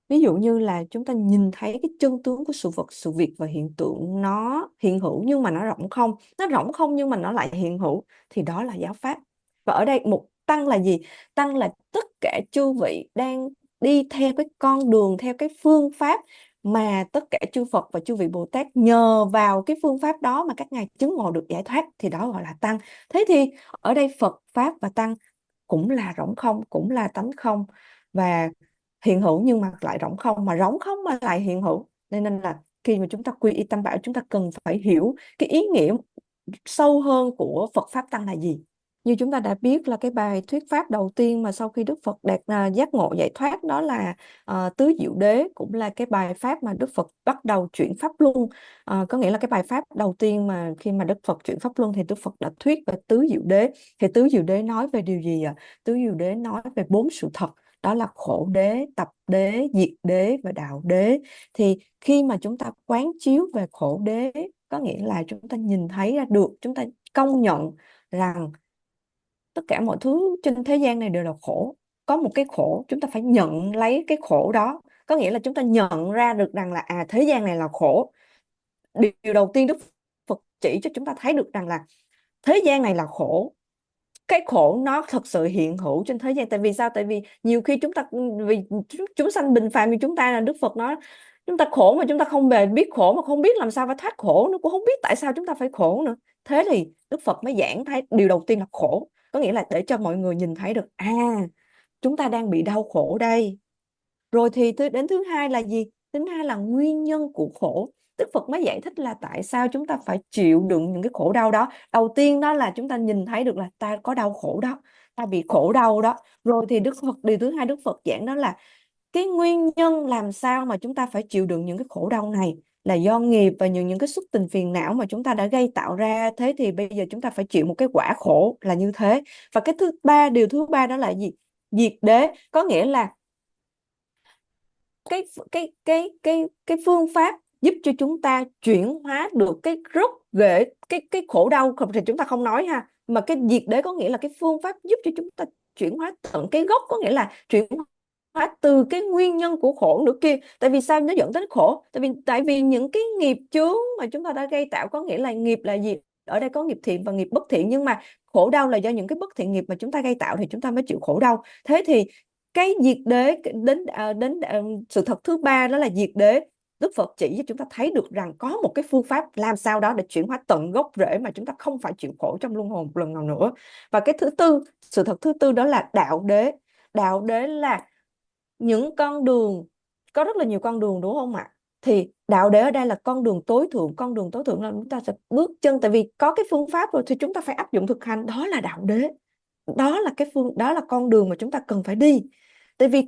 Ví dụ như là chúng ta nhìn thấy cái chân tướng của sự vật, sự việc và hiện tượng, nó hiện hữu nhưng mà nó rỗng không, nó rỗng không nhưng mà nó lại hiện hữu, thì đó là giáo pháp. Và ở đây một tăng là gì? Tăng là tất cả chư vị đang đi theo cái con đường, theo cái phương pháp mà tất cả chư Phật và chư vị Bồ Tát nhờ vào cái phương pháp đó mà các ngài chứng ngộ được giải thoát, thì đó gọi là tăng. Thế thì ở đây Phật, Pháp và Tăng cũng là rỗng không, cũng là tánh không, và hiện hữu nhưng mà lại rỗng không, mà rỗng không mà lại hiện hữu. Nên là khi mà chúng ta quy y tam bảo, chúng ta cần phải hiểu cái ý nghĩa sâu hơn của Phật Pháp Tăng là gì. Như chúng ta đã biết là cái bài thuyết pháp đầu tiên mà sau khi Đức Phật đạt giác ngộ giải thoát, đó là Tứ Diệu Đế, cũng là cái bài pháp mà Đức Phật bắt đầu chuyển pháp luân. Có nghĩa là cái bài pháp đầu tiên mà khi mà Đức Phật chuyển pháp luân thì Đức Phật đã thuyết về Tứ Diệu Đế. Thì Tứ Diệu Đế nói về điều gì ạ? Tứ Diệu Đế nói về 4 sự thật, đó là khổ đế, tập đế, diệt đế và đạo đế. Thì khi mà chúng ta quán chiếu về khổ đế, có nghĩa là chúng ta nhìn thấy ra được, chúng ta công nhận rằng tất cả mọi thứ trên thế gian này đều là khổ. Có một cái khổ, chúng ta phải nhận lấy cái khổ đó. Có nghĩa là chúng ta nhận ra được rằng là thế gian này là khổ. Điều đầu tiên Đức Phật chỉ cho chúng ta thấy được rằng là thế gian này là khổ. Cái khổ nó thật sự hiện hữu trên thế gian. Tại vì sao? Tại vì nhiều khi chúng ta, vì chúng sanh bình phàm như chúng ta, là Đức Phật nói chúng ta khổ mà chúng ta không hề biết khổ, mà không biết làm sao phải thoát khổ nữa, cũng không biết tại sao chúng ta phải khổ nữa. Thế thì Đức Phật mới giảng thấy điều đầu tiên là khổ, có nghĩa là để cho mọi người nhìn thấy được chúng ta đang bị đau khổ đây. Rồi thì đến thứ hai là gì? Thứ hai là nguyên nhân của khổ. Đức Phật mới giải thích là tại sao chúng ta phải chịu đựng những cái khổ đau đó. Đầu tiên đó là chúng ta nhìn thấy được là ta có đau khổ đó, ta bị khổ đau đó. Rồi thì điều thứ hai Đức Phật giảng đó là cái nguyên nhân làm sao mà chúng ta phải chịu đựng những cái khổ đau này, là do nghiệp và những cái xuất tình phiền não mà chúng ta đã gây tạo ra. Thế thì bây giờ chúng ta phải chịu một cái quả khổ là như thế. Và điều thứ ba đó là gì? Diệt đế, có nghĩa là cái cái phương pháp giúp cho chúng ta chuyển hóa được cái gốc rễ cái khổ đau. Không thì chúng ta không nói ha, mà cái diệt đế có nghĩa là cái phương pháp giúp cho chúng ta chuyển hóa tận cái gốc, có nghĩa là chuyển hóa từ cái nguyên nhân của khổ nữa kia. Tại vì sao nó dẫn đến khổ? Tại vì những cái nghiệp chướng mà chúng ta đã gây tạo, có nghĩa là nghiệp là gì? Ở đây có nghiệp thiện và nghiệp bất thiện, nhưng mà khổ đau là do những cái bất thiện nghiệp mà chúng ta gây tạo, thì chúng ta mới chịu khổ đau. Thế thì cái diệt đế đến sự thật thứ ba đó là diệt đế. Đức Phật chỉ cho chúng ta thấy được rằng có một cái phương pháp làm sao đó để chuyển hóa tận gốc rễ, mà chúng ta không phải chịu khổ trong luân hồi một lần nào nữa. Và cái thứ tư, sự thật thứ tư đó là đạo đế. Đạo đế là những con đường, có rất là nhiều con đường đúng không ạ? Thì đạo đế ở đây là con đường tối thượng. Con đường tối thượng là chúng ta sẽ bước chân, tại vì có cái phương pháp rồi thì chúng ta phải áp dụng thực hành, đó là đạo đế. Đó là con đường mà chúng ta cần phải đi. Tại vì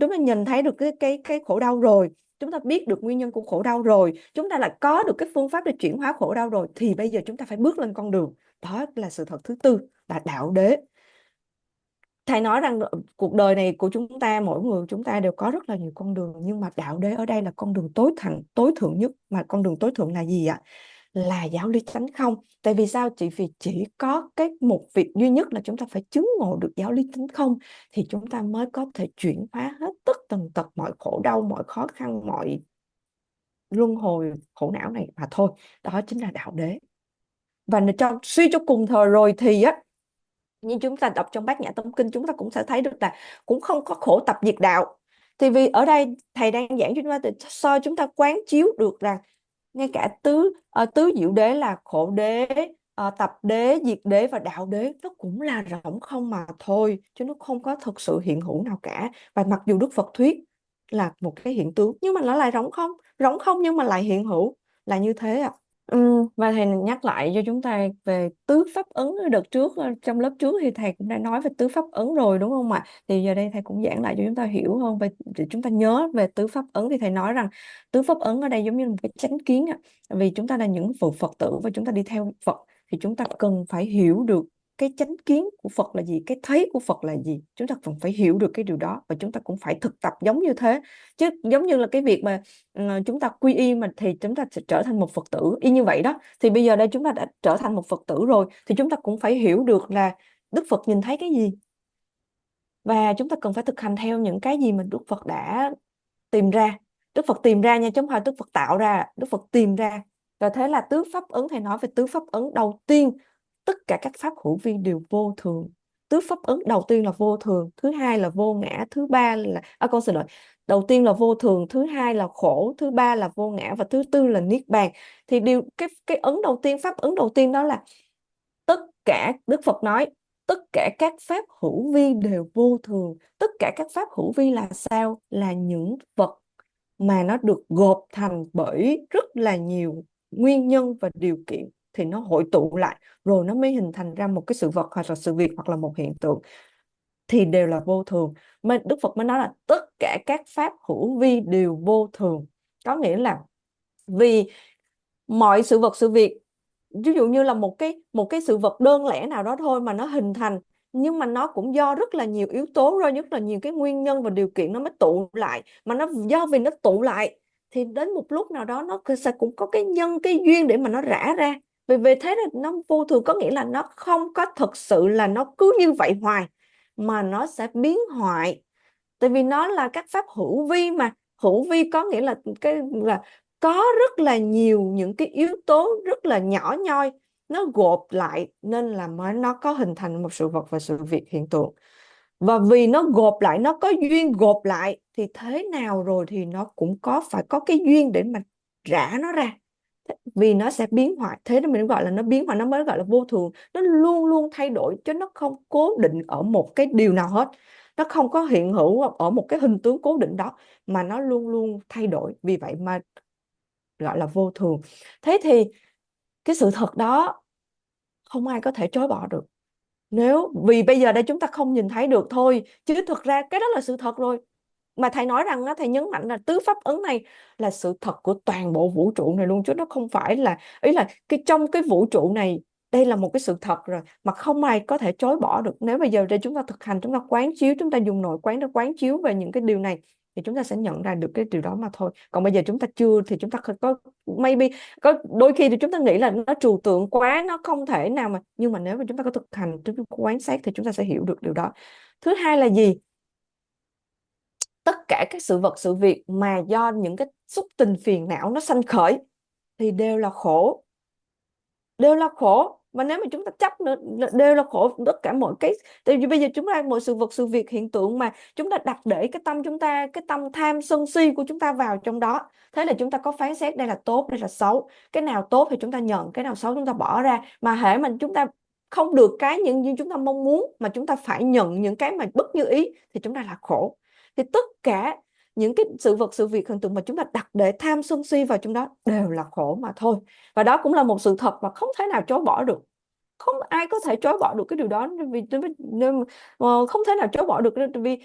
chúng ta nhìn thấy được cái khổ đau rồi, chúng ta biết được nguyên nhân của khổ đau rồi, chúng ta lại có được cái phương pháp để chuyển hóa khổ đau rồi, thì bây giờ chúng ta phải bước lên con đường. Đó là sự thật thứ tư, là đạo đế. Thầy nói rằng cuộc đời này của chúng ta, mỗi người chúng ta đều có rất là nhiều con đường, nhưng mà đạo đế ở đây là con đường tối thượng nhất. Mà con đường tối thượng là gì ạ? là giáo lý tánh không. Tại vì sao chị? Vì chỉ có cái một việc duy nhất là chúng ta phải chứng ngộ được giáo lý tánh không thì chúng ta mới có thể chuyển hóa hết tất tần tật mọi khổ đau, mọi khó khăn, mọi luân hồi khổ não này mà thôi. Đó chính là đạo đế. Và suy cho cùng thời rồi thì á, như chúng ta đọc trong Bát Nhã Tâm Kinh, chúng ta cũng sẽ thấy được là cũng không có khổ tập diệt đạo. Thì vì ở đây thầy đang giảng cho chúng ta để soi chúng ta quán chiếu được rằng ngay cả tứ diệu đế là khổ đế, tập đế, diệt đế và đạo đế, nó cũng là rỗng không mà thôi, chứ nó không có thực sự hiện hữu nào cả. Và mặc dù Đức Phật thuyết là một cái hiện tướng, nhưng mà nó lại rỗng không nhưng mà lại hiện hữu, là như thế ạ. Và thầy nhắc lại cho chúng ta về tứ pháp ấn. Đợt trước trong lớp trước thì thầy cũng đã nói về tứ pháp ấn rồi đúng không ạ? Thì giờ đây thầy cũng giảng lại cho chúng ta hiểu hơn về, để chúng ta nhớ về tứ pháp ấn. Thì thầy nói rằng tứ pháp ấn ở đây giống như là một cái chánh kiến ạ. Vì chúng ta là những vị Phật tử và chúng ta đi theo Phật thì chúng ta cần phải hiểu được cái chánh kiến của Phật là gì, cái thấy của Phật là gì. Chúng ta cần phải hiểu được cái điều đó và chúng ta cũng phải thực tập giống như thế. Chứ giống như là cái việc mà chúng ta quy y mà thì chúng ta sẽ trở thành một Phật tử y như vậy đó. Thì bây giờ đây chúng ta đã trở thành một Phật tử rồi thì chúng ta cũng phải hiểu được là Đức Phật nhìn thấy cái gì và chúng ta cần phải thực hành theo những cái gì mà Đức Phật đã tìm ra. Đức Phật tìm ra nha, chứ không phải Đức Phật tạo ra, Đức Phật tìm ra. Và thế là tứ pháp ấn, thầy nói về tứ pháp ấn đầu tiên, tất cả các pháp hữu vi đều vô thường. Tứ pháp ấn đầu tiên là vô thường, thứ hai là vô ngã, thứ ba là con xin lỗi, đầu tiên là vô thường, thứ hai là khổ, thứ ba là vô ngã và thứ tư là niết bàn. Thì cái ấn đầu tiên, pháp ấn đầu tiên đó là tất cả, Đức Phật nói tất cả các pháp hữu vi đều vô thường. Tất cả các pháp hữu vi là sao? Là những vật mà nó được gộp thành bởi rất là nhiều nguyên nhân và điều kiện thì nó hội tụ lại rồi nó mới hình thành ra một cái sự vật hoặc là sự việc hoặc là một hiện tượng, thì đều là vô thường. Mà Đức Phật mới nói là tất cả các pháp hữu vi đều vô thường. Có nghĩa là vì mọi sự vật sự việc, ví dụ như là một cái sự vật đơn lẻ nào đó thôi mà nó hình thành, nhưng mà nó cũng do rất là nhiều yếu tố, rồi rất là nhiều cái nguyên nhân và điều kiện nó mới tụ lại. Mà nó do vì nó tụ lại thì đến một lúc nào đó nó sẽ cũng có cái nhân, cái duyên để mà nó rã ra. Vì thế là nó vô thường, có nghĩa là nó không có thực sự là nó cứ như vậy hoài, mà nó sẽ biến hoại. Tại vì nó là các pháp hữu vi, mà hữu vi có nghĩa là có rất là nhiều những cái yếu tố rất là nhỏ nhoi nó gộp lại nên là mới nó có hình thành một sự vật và sự việc hiện tượng. Và vì nó gộp lại, nó có duyên gộp lại thì thế nào rồi thì nó cũng phải có cái duyên để mà rã nó ra, vì nó sẽ biến hoại. Thế nên mình gọi là nó biến hoại, nó mới gọi là vô thường. Nó luôn luôn thay đổi chứ nó không cố định ở một cái điều nào hết, nó không có hiện hữu ở một cái hình tướng cố định đó, mà nó luôn luôn thay đổi, vì vậy mà gọi là vô thường. Thế thì cái sự thật đó không ai có thể chối bỏ được, nếu vì bây giờ đây chúng ta không nhìn thấy được thôi, chứ thực ra cái đó là sự thật rồi. Mà thầy nói rằng thầy nhấn mạnh là tứ pháp ấn này là sự thật của toàn bộ vũ trụ này luôn, chứ nó không phải là, ý là trong cái vũ trụ này đây là một cái sự thật rồi mà không ai có thể chối bỏ được. Nếu bây giờ để chúng ta thực hành, chúng ta quán chiếu, chúng ta dùng nội quán để quán chiếu về những cái điều này thì chúng ta sẽ nhận ra được cái điều đó mà thôi. Còn bây giờ chúng ta chưa thì chúng ta có maybe có đôi khi thì chúng ta nghĩ là nó trừu tượng quá, nó không thể nào mà, nhưng mà nếu mà chúng ta có thực hành, chúng ta có quan sát thì chúng ta sẽ hiểu được điều đó. Thứ hai là gì? Tất cả các sự vật sự việc mà do những cái xúc tình phiền não nó sanh khởi thì đều là khổ, đều là khổ. Mà nếu mà chúng ta chấp nữa đều là khổ, tất cả mọi cái. Tại vì bây giờ chúng ta mọi sự vật sự việc hiện tượng mà chúng ta đặt để cái tâm chúng ta, cái tâm tham sân si của chúng ta vào trong đó, thế là chúng ta có phán xét đây là tốt, đây là xấu. Cái nào tốt thì chúng ta nhận, cái nào xấu chúng ta bỏ ra. Mà hễ mà chúng ta không được cái những gì chúng ta mong muốn, mà chúng ta phải nhận những cái mà bất như ý thì chúng ta là khổ. Thì tất cả những cái sự vật sự việc hiện tượng mà chúng ta đặt để tham sân si vào trong đó đều là khổ mà thôi. Và đó cũng là một sự thật mà không thể nào chối bỏ được, không ai có thể chối bỏ được cái điều đó. Vì không thể nào chối bỏ được, vì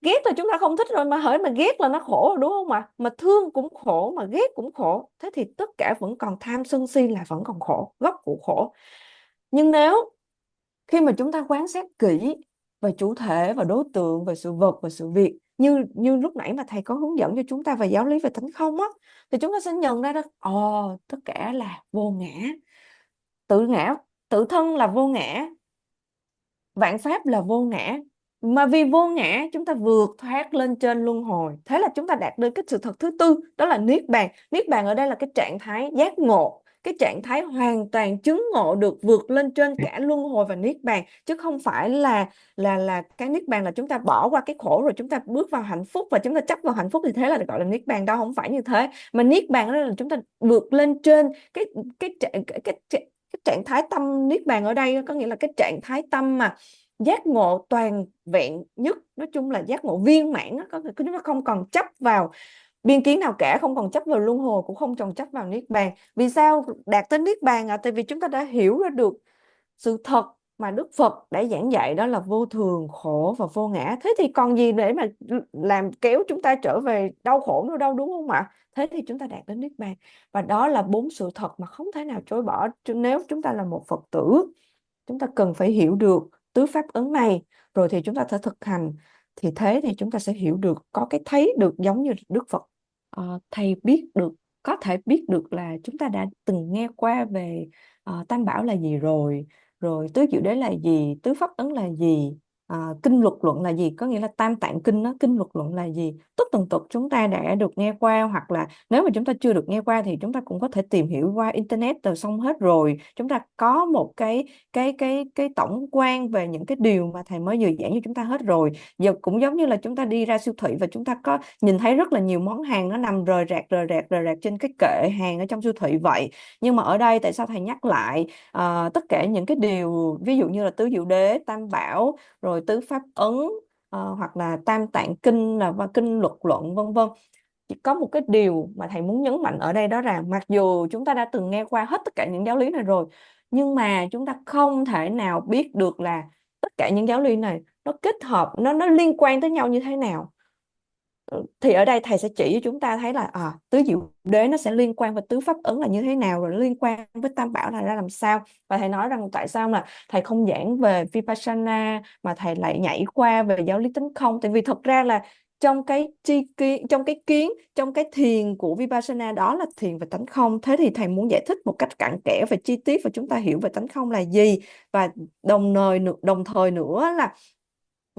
ghét là chúng ta không thích rồi, mà hỡi mà ghét là nó khổ rồi, đúng không ạ? Mà thương cũng khổ, mà ghét cũng khổ. Thế thì tất cả vẫn còn tham sân si là vẫn còn khổ, gốc của khổ. Nhưng nếu khi mà chúng ta quan sát kỹ về chủ thể và đối tượng, về sự vật và sự việc, như như lúc nãy mà thầy có hướng dẫn cho chúng ta về giáo lý về tánh không á, thì chúng ta sẽ nhận ra đó, tất cả là vô ngã, tự ngã, tự thân là vô ngã, vạn pháp là vô ngã, mà vì vô ngã chúng ta vượt thoát lên trên luân hồi, thế là chúng ta đạt đến cái sự thật thứ tư, đó là niết bàn. Niết bàn ở đây là cái trạng thái giác ngộ, cái trạng thái hoàn toàn chứng ngộ được, vượt lên trên cả luân hồi và niết bàn, chứ không phải là cái niết bàn là chúng ta bỏ qua cái khổ rồi chúng ta bước vào hạnh phúc và chúng ta chấp vào hạnh phúc thì thế là gọi là niết bàn. Đâu, không phải như thế. Mà niết bàn đó là chúng ta vượt lên trên cái trạng thái tâm. Niết bàn ở đây có nghĩa là cái trạng thái tâm mà giác ngộ toàn vẹn nhất, nói chung là giác ngộ viên mãn á, có chúng ta không còn chấp vào biên kiến nào cả, không còn chấp vào luân hồi, cũng không còn chấp vào niết bàn. Vì sao đạt tới niết bàn tại vì chúng ta đã hiểu ra được sự thật mà Đức Phật đã giảng dạy, đó là vô thường, khổ và vô ngã. Thế thì còn gì để mà làm kéo chúng ta trở về đau khổ nữa đâu, đúng không ạ? Thế thì chúng ta đạt đến niết bàn, và đó là bốn sự thật mà không thể nào chối bỏ. Nếu chúng ta là một Phật tử, chúng ta cần phải hiểu được tứ pháp ấn này, rồi thì chúng ta sẽ thực hành, thì thế thì chúng ta sẽ hiểu được, có cái thấy được giống như Đức Phật. Thầy biết được, có thể biết được là chúng ta đã từng nghe qua về Tam Bảo là gì rồi, rồi tứ diệu đế là gì, tứ pháp ấn là gì, kinh luật luận là gì, có nghĩa là Tam Tạng kinh đó, kinh luật luận là gì, tất tần tật chúng ta đã được nghe qua, hoặc là nếu mà chúng ta chưa được nghe qua thì chúng ta cũng có thể tìm hiểu qua internet rồi, xong hết rồi chúng ta có một cái tổng quan về những cái điều mà thầy mới vừa giảng cho chúng ta hết rồi. Giờ cũng giống như là chúng ta đi ra siêu thị và chúng ta có nhìn thấy rất là nhiều món hàng nó nằm rời rạc trên cái kệ hàng ở trong siêu thị vậy. Nhưng mà ở đây tại sao thầy nhắc lại tất cả những cái điều, ví dụ như là tứ diệu đế, tam bảo, rồi tứ pháp ấn, hoặc là tam tạng kinh, là và kinh luật luận, vân vân. Chỉ có một cái điều mà thầy muốn nhấn mạnh ở đây, đó là mặc dù chúng ta đã từng nghe qua hết tất cả những giáo lý này rồi, nhưng mà chúng ta không thể nào biết được là tất cả những giáo lý này nó kết hợp, nó liên quan tới nhau như thế nào. Thì ở đây thầy sẽ chỉ cho chúng ta thấy là tứ diệu đế nó sẽ liên quan với tứ pháp ấn là như thế nào, rồi nó liên quan với tam bảo là ra làm sao. Và thầy nói rằng tại sao mà thầy không giảng về Vipassana mà thầy lại nhảy qua về giáo lý tánh không, tại vì thật ra là trong cái trong cái thiền của Vipassana đó là thiền về tánh không. Thế thì thầy muốn giải thích một cách cặn kẽ và chi tiết và chúng ta hiểu về tánh không là gì, và đồng thời nữa là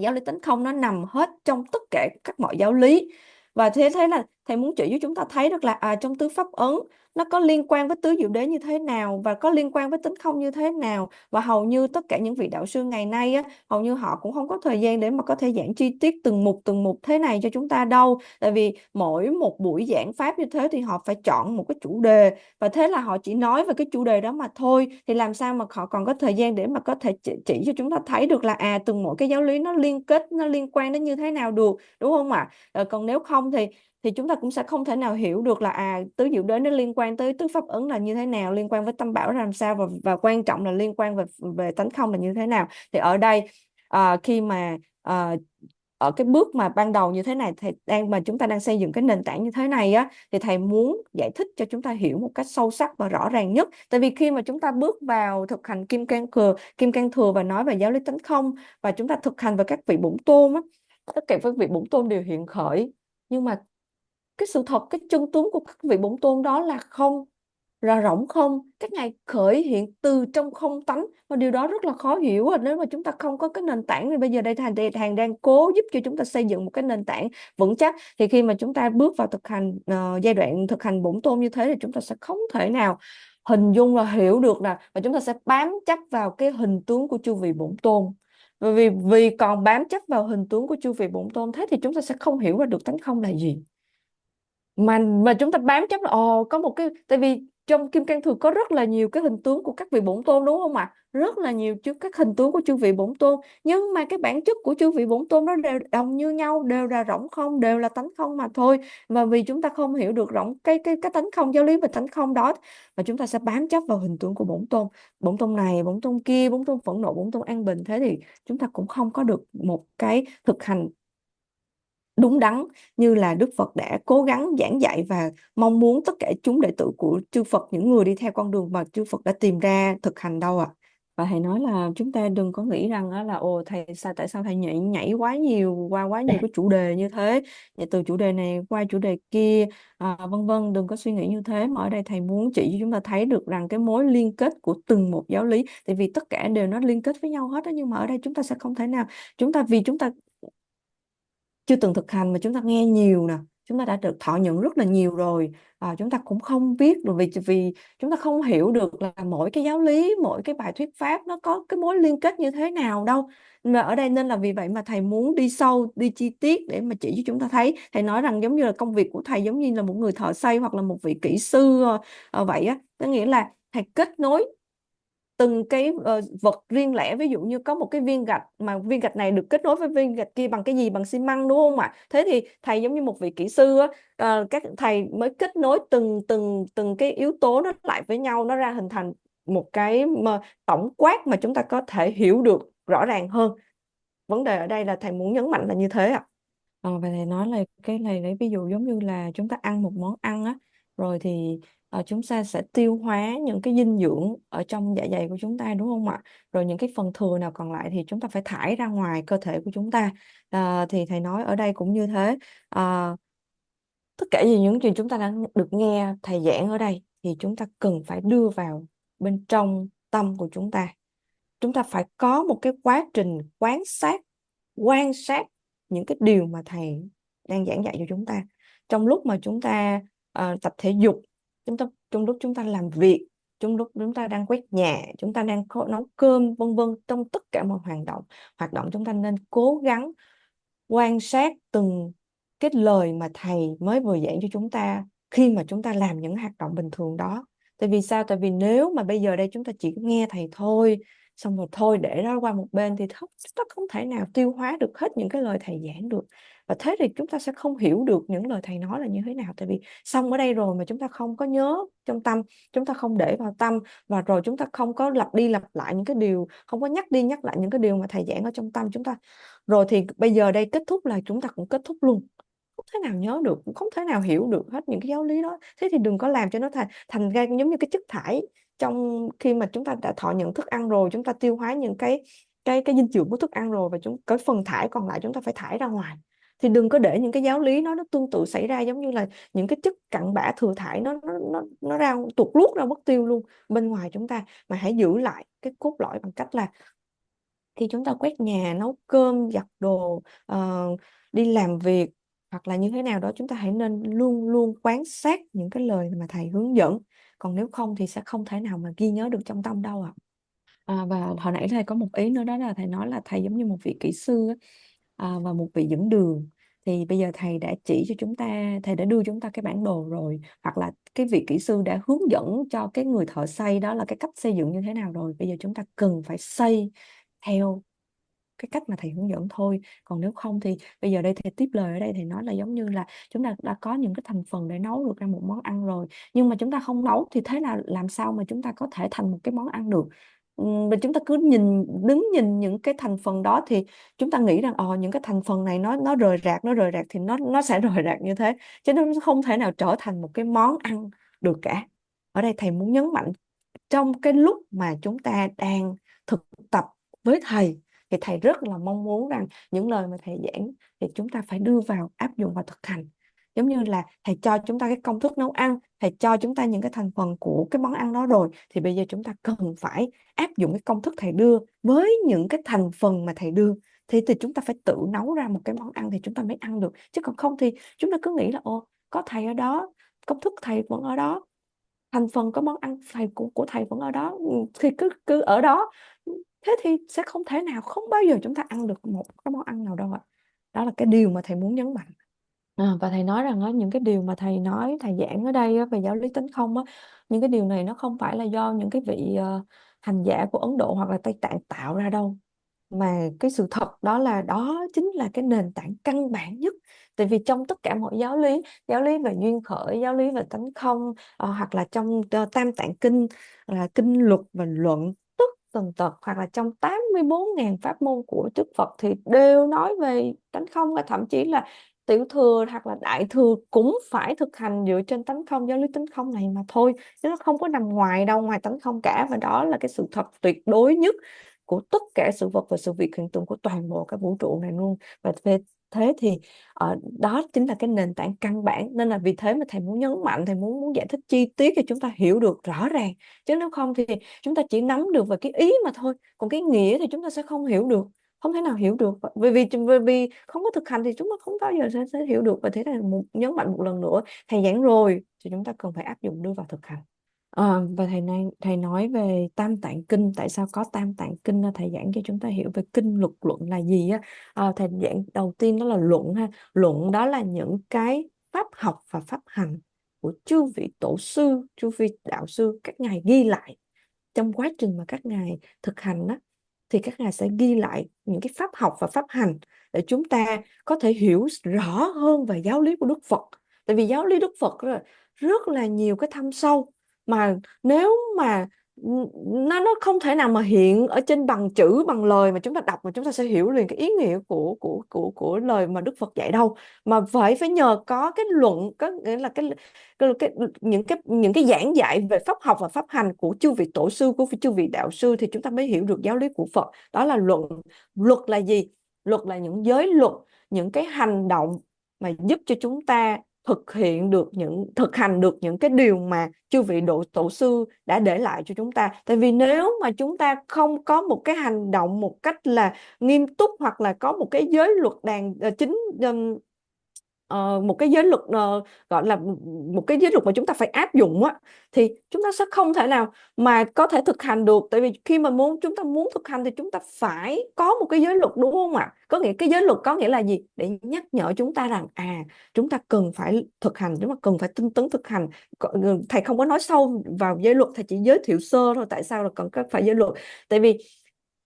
giáo lý tánh không nó nằm hết trong tất cả các mọi giáo lý. Và thế thế là thầy muốn chỉ cho chúng ta thấy được là trong tứ pháp ấn nó có liên quan với tứ diệu đế như thế nào, và có liên quan với tánh không như thế nào. Và hầu như tất cả những vị đạo sư ngày nay hầu như họ cũng không có thời gian để mà có thể giảng chi tiết từng mục thế này cho chúng ta đâu, tại vì mỗi một buổi giảng pháp như thế thì họ phải chọn một cái chủ đề, và thế là họ chỉ nói về cái chủ đề đó mà thôi. Thì làm sao mà họ còn có thời gian để mà có thể chỉ cho chúng ta thấy được là từng mỗi cái giáo lý nó liên kết, nó liên quan đến như thế nào được, đúng không ạ? Còn nếu không thì chúng ta cũng sẽ không thể nào hiểu được là tứ diệu đế nó liên quan tới tứ pháp ấn là như thế nào, liên quan với tam bảo là làm sao, và quan trọng là liên quan về tánh không là như thế nào. Thì ở đây khi mà ở cái bước mà ban đầu như thế này, chúng ta đang xây dựng cái nền tảng như thế này thì thầy muốn giải thích cho chúng ta hiểu một cách sâu sắc và rõ ràng nhất. Tại vì khi mà chúng ta bước vào thực hành Kim Cang Thừa và nói về giáo lý tánh không, và chúng ta thực hành về các vị bổn tôn tất cả các vị bổn tôn đều hiện khởi, nhưng mà cái sự thật, cái chân tướng của các vị bổn tôn đó là không, là rỗng không. Các ngài khởi hiện từ trong không tánh, và điều đó rất là khó hiểu. Nếu mà chúng ta không có cái nền tảng, thì bây giờ đây thằng đang cố giúp cho chúng ta xây dựng một cái nền tảng vững chắc. Thì khi mà chúng ta bước vào thực hành giai đoạn thực hành bổn tôn như thế, thì chúng ta sẽ không thể nào hình dung và hiểu được, và chúng ta sẽ bám chấp vào cái hình tướng của chư vị bổn tôn. Vì còn bám chấp vào hình tướng của chư vị bổn tôn, thế thì chúng ta sẽ không hiểu ra được tánh không là gì. Mà chúng ta bám chấp là có một cái, tại vì trong Kim Cang Thừa có rất là nhiều cái hình tướng của các vị bổn tôn, đúng không ạ? Rất là nhiều các hình tướng của chư vị bổn tôn, nhưng mà cái bản chất của chư vị bổn tôn nó đều đồng như nhau, đều là rỗng không, đều là tánh không mà thôi. Và vì chúng ta không hiểu được cái tánh không, giáo lý về tánh không đó, mà chúng ta sẽ bám chấp vào hình tướng của bổn tôn này, bổn tôn kia, bổn tôn phẫn nộ, bổn tôn an bình. Thế thì chúng ta cũng không có được một cái thực hành đúng đắn như là Đức Phật đã cố gắng giảng dạy, và mong muốn tất cả chúng đệ tử của chư Phật, những người đi theo con đường mà chư Phật đã tìm ra thực hành đâu ạ. Và thầy nói là chúng ta đừng có nghĩ rằng á là ồ thầy sao, tại sao thầy nhảy nhảy quá nhiều qua quá nhiều cái chủ đề như thế, nhảy từ chủ đề này qua chủ đề kia, vân vân. Đừng có suy nghĩ như thế, mà ở đây thầy muốn chỉ cho chúng ta thấy được rằng cái mối liên kết của từng một giáo lý, tại vì tất cả đều nó liên kết với nhau hết đó. Nhưng mà ở đây chúng ta sẽ không thể nào, vì chúng ta chưa từng thực hành mà chúng ta nghe nhiều nè, chúng ta đã được thọ nhận rất là nhiều rồi, chúng ta cũng không biết được, vì vì chúng ta không hiểu được là mỗi cái giáo lý, mỗi cái bài thuyết pháp nó có cái mối liên kết như thế nào đâu. Mà ở đây nên là vì vậy mà thầy muốn đi sâu, đi chi tiết để mà chỉ cho chúng ta thấy. Thầy nói rằng giống như là công việc của thầy giống như là một người thợ xây hoặc là một vị kỹ sư, vậy á, có nghĩa là thầy kết nối từng cái vật riêng lẻ. Ví dụ như có một cái viên gạch, mà viên gạch này được kết nối với viên gạch kia bằng cái gì, bằng xi măng, đúng không ạ? Thế thì thầy giống như một vị kỹ sư á, các thầy mới kết nối từng từng từng cái yếu tố nó lại với nhau, nó ra hình thành một cái mà tổng quát mà chúng ta có thể hiểu được rõ ràng hơn. Vấn đề ở đây là thầy muốn nhấn mạnh là như thế ạ. Và thầy nói là cái này, lấy ví dụ giống như là chúng ta ăn một món ăn á, rồi thì chúng ta sẽ tiêu hóa những cái dinh dưỡng ở trong dạ dày của chúng ta, đúng không ạ? Rồi những cái phần thừa nào còn lại thì chúng ta phải thải ra ngoài cơ thể của chúng ta. Thì thầy nói ở đây cũng như thế. À, tất cả những gì chúng ta đã được nghe thầy giảng ở đây thì chúng ta cần phải đưa vào bên trong tâm của chúng ta. Chúng ta phải có một cái quá trình quan sát những cái điều mà thầy đang giảng dạy cho chúng ta. Trong lúc mà chúng ta tập thể dục, trong lúc chúng ta làm việc, trong lúc chúng ta đang quét nhà, chúng ta đang nấu cơm, vân vân, trong tất cả mọi hoạt động chúng ta nên cố gắng quan sát từng cái lời mà thầy mới vừa giảng cho chúng ta khi mà chúng ta làm những hoạt động bình thường đó. Tại vì sao? Tại vì nếu mà bây giờ đây chúng ta chỉ nghe thầy thôi, xong rồi thôi để nó qua một bên, thì chúng ta không thể nào tiêu hóa được hết những cái lời thầy giảng được. Và thế thì chúng ta sẽ không hiểu được những lời thầy nói là như thế nào. Tại vì xong ở đây rồi mà chúng ta không có nhớ trong tâm, chúng ta không để vào tâm, và rồi chúng ta không có lặp đi lặp lại những cái điều, không có nhắc đi nhắc lại những cái điều mà thầy giảng ở trong tâm chúng ta, rồi thì bây giờ đây kết thúc là chúng ta cũng kết thúc luôn, không thể nào nhớ được, cũng không thể nào hiểu được hết những cái giáo lý đó. Thế thì đừng có làm cho nó thành ra giống như cái chất thải. Trong khi mà chúng ta đã thọ nhận thức ăn rồi, chúng ta tiêu hóa những cái dinh dưỡng của thức ăn rồi, và cái phần thải còn lại chúng ta phải thải ra ngoài. Thì đừng có để những cái giáo lý nó tương tự xảy ra, giống như là những cái chất cặn bã thừa thải nó ra tuột luốt ra mất tiêu luôn bên ngoài chúng ta. Mà hãy giữ lại cái cốt lõi bằng cách là khi chúng ta quét nhà, nấu cơm, giặt đồ, đi làm việc, hoặc là như thế nào đó, chúng ta hãy nên luôn luôn quan sát những cái lời mà thầy hướng dẫn. Còn nếu không thì sẽ không thể nào mà ghi nhớ được trong tâm đâu ạ. Và hồi nãy thầy có một ý nữa, đó là thầy nói là thầy giống như một vị kỹ sư á, và một vị dẫn đường. Thì bây giờ thầy đã chỉ cho chúng ta, thầy đã đưa chúng ta cái bản đồ rồi, hoặc là cái vị kỹ sư đã hướng dẫn cho cái người thợ xây đó là cái cách xây dựng như thế nào rồi. Bây giờ chúng ta cần phải xây theo cái cách mà thầy hướng dẫn thôi. Còn nếu không thì bây giờ đây thầy tiếp lời ở đây, thầy nói là giống như là chúng ta đã có những cái thành phần để nấu được ra một món ăn rồi, nhưng mà chúng ta không nấu thì thế là làm sao mà chúng ta có thể thành một cái món ăn được. Và chúng ta cứ đứng nhìn những cái thành phần đó thì chúng ta nghĩ rằng những cái thành phần này nó rời rạc thì nó sẽ rời rạc như thế, chứ nó không thể nào trở thành một cái món ăn được cả. Ở đây thầy muốn nhấn mạnh, trong cái lúc mà chúng ta đang thực tập với thầy thì thầy rất là mong muốn rằng những lời mà thầy giảng thì chúng ta phải đưa vào áp dụng và thực hành. Giống như là thầy cho chúng ta cái công thức nấu ăn, thầy cho chúng ta những cái thành phần của cái món ăn đó rồi, thì bây giờ chúng ta cần phải áp dụng cái công thức thầy đưa với những cái thành phần mà thầy đưa. Thì chúng ta phải tự nấu ra một cái món ăn thì chúng ta mới ăn được. Chứ còn không thì chúng ta cứ nghĩ là có thầy ở đó, công thức thầy vẫn ở đó, thành phần có món ăn thầy của thầy vẫn ở đó, thì cứ cứ ở đó. Thế thì sẽ không thể nào, không bao giờ chúng ta ăn được một cái món ăn nào đâu ạ. Đó là cái điều mà thầy muốn nhấn mạnh. Và thầy nói rằng á, những cái điều mà thầy nói, thầy giảng ở đây á, về giáo lý tánh không á, những cái điều này nó không phải là do những cái vị hành giả của Ấn Độ hoặc là Tây Tạng tạo ra đâu, mà cái sự thật đó chính là cái nền tảng căn bản nhất. Tại vì trong tất cả mọi giáo lý về duyên khởi, giáo lý về tánh không, hoặc là trong Tam Tạng Kinh, là kinh luật và luận tất tần tật, hoặc là trong 84.000 pháp môn của Đức Phật thì đều nói về tánh không, và thậm chí là tiểu thừa hoặc là đại thừa cũng phải thực hành dựa trên tánh không, giáo lý tánh không này mà thôi, chứ nó không có nằm ngoài đâu, ngoài tánh không cả. Và đó là cái sự thật tuyệt đối nhất của tất cả sự vật và sự việc hiện tượng của toàn bộ cái vũ trụ này luôn. Và về thế thì đó chính là cái nền tảng căn bản, nên là vì thế mà thầy muốn nhấn mạnh, thầy muốn giải thích chi tiết để chúng ta hiểu được rõ ràng, chứ nếu không thì chúng ta chỉ nắm được về cái ý mà thôi, còn cái nghĩa thì chúng ta sẽ không hiểu được, không thể nào hiểu được, vì không có thực hành thì chúng ta không bao giờ sẽ hiểu được. Và thế là nhấn mạnh một lần nữa, thầy giảng rồi thì chúng ta cần phải áp dụng đưa vào thực hành. Và thầy nói về Tam Tạng Kinh, tại sao có Tam Tạng Kinh, thầy giảng cho chúng ta hiểu về kinh luật luận là gì á. Thầy giảng đầu tiên đó là luận ha. Luận đó là những cái pháp học và pháp hành của chư vị tổ sư, chư vị đạo sư, các ngài ghi lại trong quá trình mà các ngài thực hành đó, thì các ngài sẽ ghi lại những cái pháp học và pháp hành để chúng ta có thể hiểu rõ hơn về giáo lý của Đức Phật. Tại vì giáo lý Đức Phật rất là nhiều cái thâm sâu, mà nếu mà nó không thể nào mà hiện ở trên bằng chữ, bằng lời mà chúng ta đọc mà chúng ta sẽ hiểu liền cái ý nghĩa của lời mà Đức Phật dạy đâu, mà phải nhờ có cái luận, có nghĩa là những cái giảng dạy về pháp học và pháp hành của chư vị tổ sư, của chư vị đạo sư, thì chúng ta mới hiểu được giáo lý của Phật. Đó là luận. Luật là gì? Luật là những giới luật, những cái hành động mà giúp cho chúng ta thực hành được những cái điều mà chư vị tổ sư đã để lại cho chúng ta. Tại vì nếu mà chúng ta không có một cái hành động một cách là nghiêm túc, hoặc là có một cái giới luật một cái giới luật, gọi là một cái giới luật mà chúng ta phải áp dụng á, thì chúng ta sẽ không thể nào mà có thể thực hành được. Tại vì khi mà chúng ta muốn thực hành thì chúng ta phải có một cái giới luật, đúng không ạ? Có nghĩa cái giới luật có nghĩa là gì? Để nhắc nhở chúng ta rằng chúng ta cần phải thực hành, chúng ta cần phải tinh tấn thực hành. Thầy không có nói sâu vào giới luật, thầy chỉ giới thiệu sơ thôi. Tại sao là cần phải giới luật? Tại vì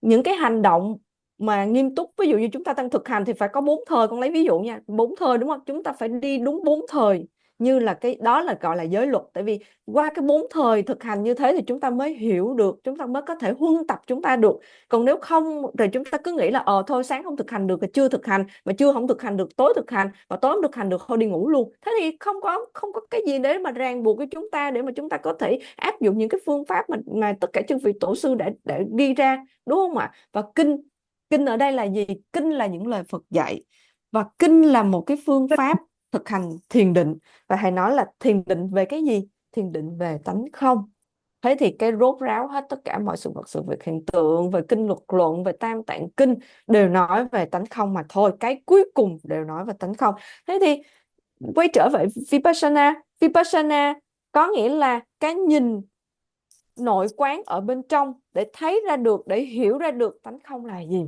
những cái hành động mà nghiêm túc, ví dụ như chúng ta đang thực hành thì phải có 4 thời, con lấy ví dụ nha, 4 thời đúng không, chúng ta phải đi đúng 4 thời, như là cái đó là gọi là giới luật. Tại vì qua cái 4 thời thực hành như thế thì chúng ta mới hiểu được, chúng ta mới có thể huân tập chúng ta được. Còn nếu không thì chúng ta cứ nghĩ là thôi sáng không thực hành được thì chưa thực hành, mà chưa không thực hành được tối thực hành, và tối không thực hành được thôi đi ngủ luôn. Thế thì không có cái gì để mà ràng buộc với chúng ta, để mà chúng ta có thể áp dụng những cái phương pháp mà tất cả chư vị tổ sư đã ghi ra, đúng không ạ? Và kinh kinh ở đây là gì? Kinh là những lời Phật dạy, và kinh là một cái phương pháp thực hành thiền định. Và thầy nói là thiền định về cái gì? Thiền định về tánh không. Thế thì cái rốt ráo hết tất cả mọi sự vật sự việc hiện tượng, về kinh luật luận, về tam tạng kinh đều nói về tánh không mà thôi. Cái cuối cùng đều nói về tánh không. Thế thì quay trở về Vipassana. Vipassana có nghĩa là cái nhìn nội quán ở bên trong, để thấy ra được, để hiểu ra được tánh không là gì.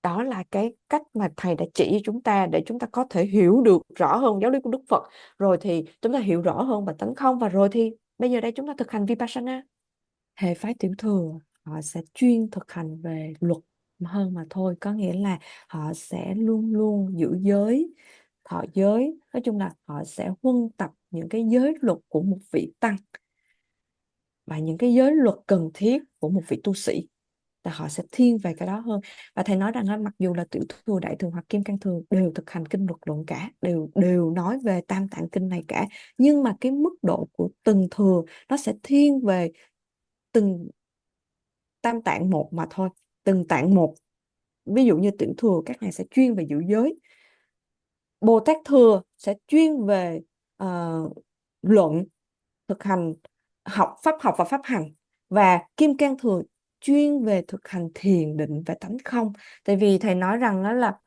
Đó là cái cách mà thầy đã chỉ cho chúng ta, để chúng ta có thể hiểu được rõ hơn giáo lý của Đức Phật. Rồi thì chúng ta hiểu rõ hơn về tánh không, và rồi thì bây giờ đây chúng ta thực hành Vipassana. Hệ phái tiểu thừa họ sẽ chuyên thực hành về luật hơn mà thôi, có nghĩa là họ sẽ luôn luôn giữ giới, thọ giới. Nói chung là họ sẽ huân tập những cái giới luật của một vị tăng, và những cái giới luật cần thiết của một vị tu sĩ, là họ sẽ thiên về cái đó hơn. Và thầy nói rằng mặc dù là tiểu thừa, đại thừa hoặc kim cang thừa đều thực hành kinh luật luận cả, đều đều nói về tam tạng kinh này cả, nhưng mà cái mức độ của từng thừa nó sẽ thiên về từng tam tạng một mà thôi, từng tạng một. Ví dụ như tiểu thừa các ngài sẽ chuyên về giữ giới, Bồ Tát thừa sẽ chuyên về luận, thực hành, học và pháp hành, và Kim Cang Thừa chuyên về thực hành thiền định và tánh không. Tại vì thầy nói rằng đó là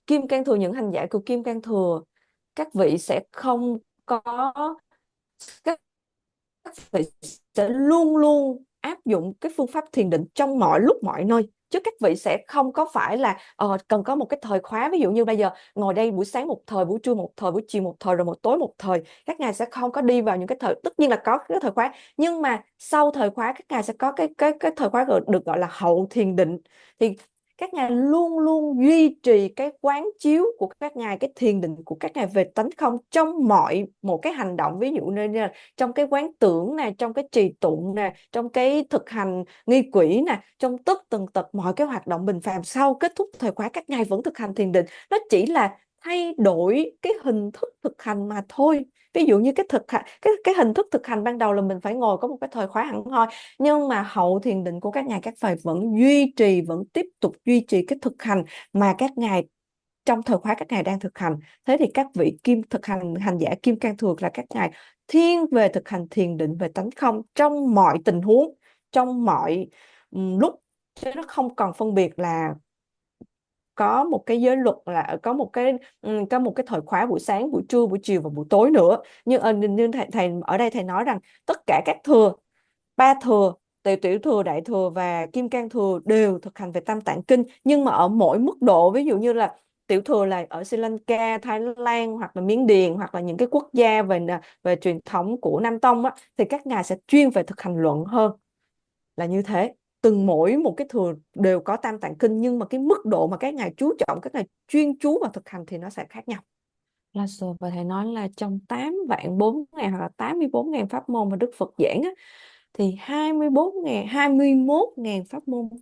Kim Cang Thừa, những hành giả của Kim Cang Thừa, các vị sẽ không có, các vị sẽ luôn luôn áp dụng cái phương pháp thiền định trong mọi lúc mọi nơi, chứ các vị sẽ không có phải là cần có một cái thời khóa. Ví dụ như bây giờ ngồi đây buổi sáng một thời, buổi trưa một thời, buổi chiều một thời, rồi một tối một thời. Các ngài sẽ không có đi vào những cái thời, tất nhiên là có cái thời khóa, nhưng mà sau thời khóa các ngài sẽ có cái thời khóa được gọi là hậu thiền định. Thì các ngài luôn luôn duy trì cái quán chiếu của các ngài, cái thiền định của các ngài về tánh không trong mọi một cái hành động. Ví dụ như là trong cái quán tưởng nè, trong cái trì tụng nè, trong cái thực hành nghi quỷ nè, trong tất tần tật mọi cái hoạt động bình phàm sau kết thúc thời khóa, các ngài vẫn thực hành thiền định. Nó chỉ là thay đổi cái hình thức thực hành mà thôi. Ví dụ như cái thực hành, cái hình thức thực hành ban đầu là mình phải ngồi có một cái thời khóa hẳn hoi, nhưng mà hậu thiền định của các ngài, các thầy vẫn duy trì, vẫn tiếp tục duy trì cái thực hành mà các ngài trong thời khóa các ngài đang thực hành. Thế thì các vị kim thực hành hành giả kim cang thừa là các ngài thiên về thực hành thiền định về tánh không trong mọi tình huống, trong mọi lúc, chứ nó không còn phân biệt là có một cái giới luật là có một cái thời khóa buổi sáng, buổi trưa, buổi chiều và buổi tối nữa. Nhưng thầy ở đây thầy nói rằng tất cả các thừa, ba thừa, tiểu tiểu thừa, đại thừa và kim cang thừa đều thực hành về tam tạng kinh, nhưng mà ở mỗi mức độ. Ví dụ như là tiểu thừa là ở Sri Lanka, Thái Lan hoặc là Miến Điện hoặc là những cái quốc gia về truyền thống của Nam Tông á, thì các ngài sẽ chuyên về thực hành luận hơn, là như thế. Từng mỗi một cái thừa đều có tam tạng kinh, nhưng mà cái mức độ mà các ngài chú trọng, các ngài chuyên chú vào thực hành thì nó sẽ khác nhau. Là rồi, và thầy nói là trong 8 vạn 4 ngàn hoặc là 84.000 pháp môn mà Đức Phật giảng á, thì 24.000, 21.000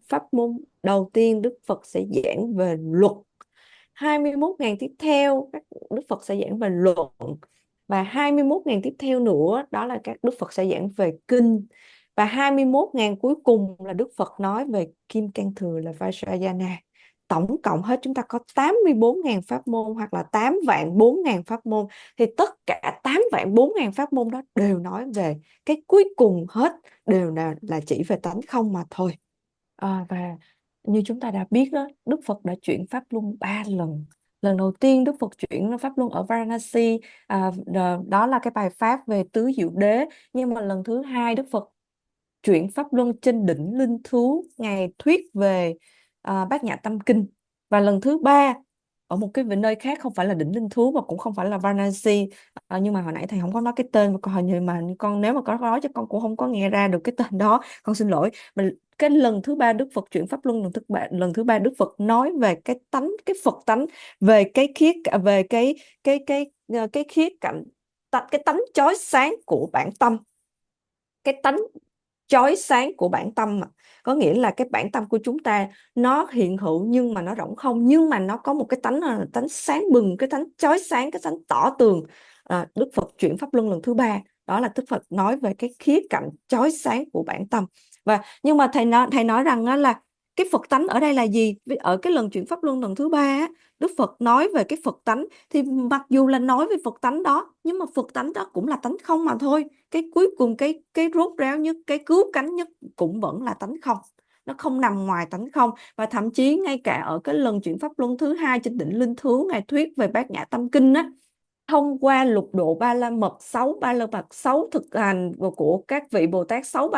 pháp môn đầu tiên Đức Phật sẽ giảng về luật. 21.000 tiếp theo các Đức Phật sẽ giảng về luận, và 21.000 tiếp theo nữa đó là các Đức Phật sẽ giảng về kinh, và 21.000 cuối cùng là Đức Phật nói về Kim Cang Thừa là Vajrayana. Tổng cộng hết chúng ta có 84.000 pháp môn hoặc là 8 vạn 4.000 pháp môn, thì tất cả 8 vạn 4.000 pháp môn đó đều nói về cái cuối cùng hết, đều là chỉ về tánh không mà thôi. Và như chúng ta đã biết đó, Đức Phật đã chuyển pháp luân 3 lần. Lần đầu tiên Đức Phật chuyển pháp luân ở Varanasi, đó là cái bài pháp về tứ diệu đế. Nhưng mà lần thứ hai Đức Phật chuyển pháp luân trên đỉnh Linh Thú, ngài thuyết về Bát Nhã Tâm Kinh. Và lần thứ ba ở một cái nơi khác, không phải là đỉnh Linh Thú và cũng không phải là Varanasi. Nhưng mà hồi nãy thầy không có nói cái tên, và còn hình như mà con nếu mà có nói cho con cũng không có nghe ra được cái tên đó, con xin lỗi. Mà cái lần thứ ba Đức Phật chuyển pháp luân, lần thứ ba Đức Phật nói về cái tánh, cái Phật tánh, về cái về cái khía cạnh, cái tánh chói sáng của bản tâm, cái tánh chói sáng của bản tâm mà. Có nghĩa là cái bản tâm của chúng ta nó hiện hữu nhưng mà nó rỗng không, nhưng mà nó có một cái tánh là tánh sáng bừng, cái tánh chói sáng, cái tánh tỏ tường. Đức Phật chuyển pháp luân lần thứ ba, đó là Đức Phật nói về cái khía cạnh chói sáng của bản tâm. Và nhưng mà thầy nói rằng là cái Phật tánh ở đây là gì? Ở cái lần chuyển pháp luân lần thứ ba, Đức Phật nói về cái Phật tánh, thì mặc dù là nói về Phật tánh đó, nhưng mà Phật tánh đó cũng là tánh không mà thôi. Cái cuối cùng, cái rốt ráo nhất, cái cứu cánh nhất cũng vẫn là tánh không. Nó không nằm ngoài tánh không. Và thậm chí ngay cả ở cái lần chuyển pháp luân thứ hai trên đỉnh Linh Thú, ngài thuyết về Bát Nhã Tâm Kinh á, thông qua lục độ ba la mật, 6 thực hành của các vị Bồ Tát, 6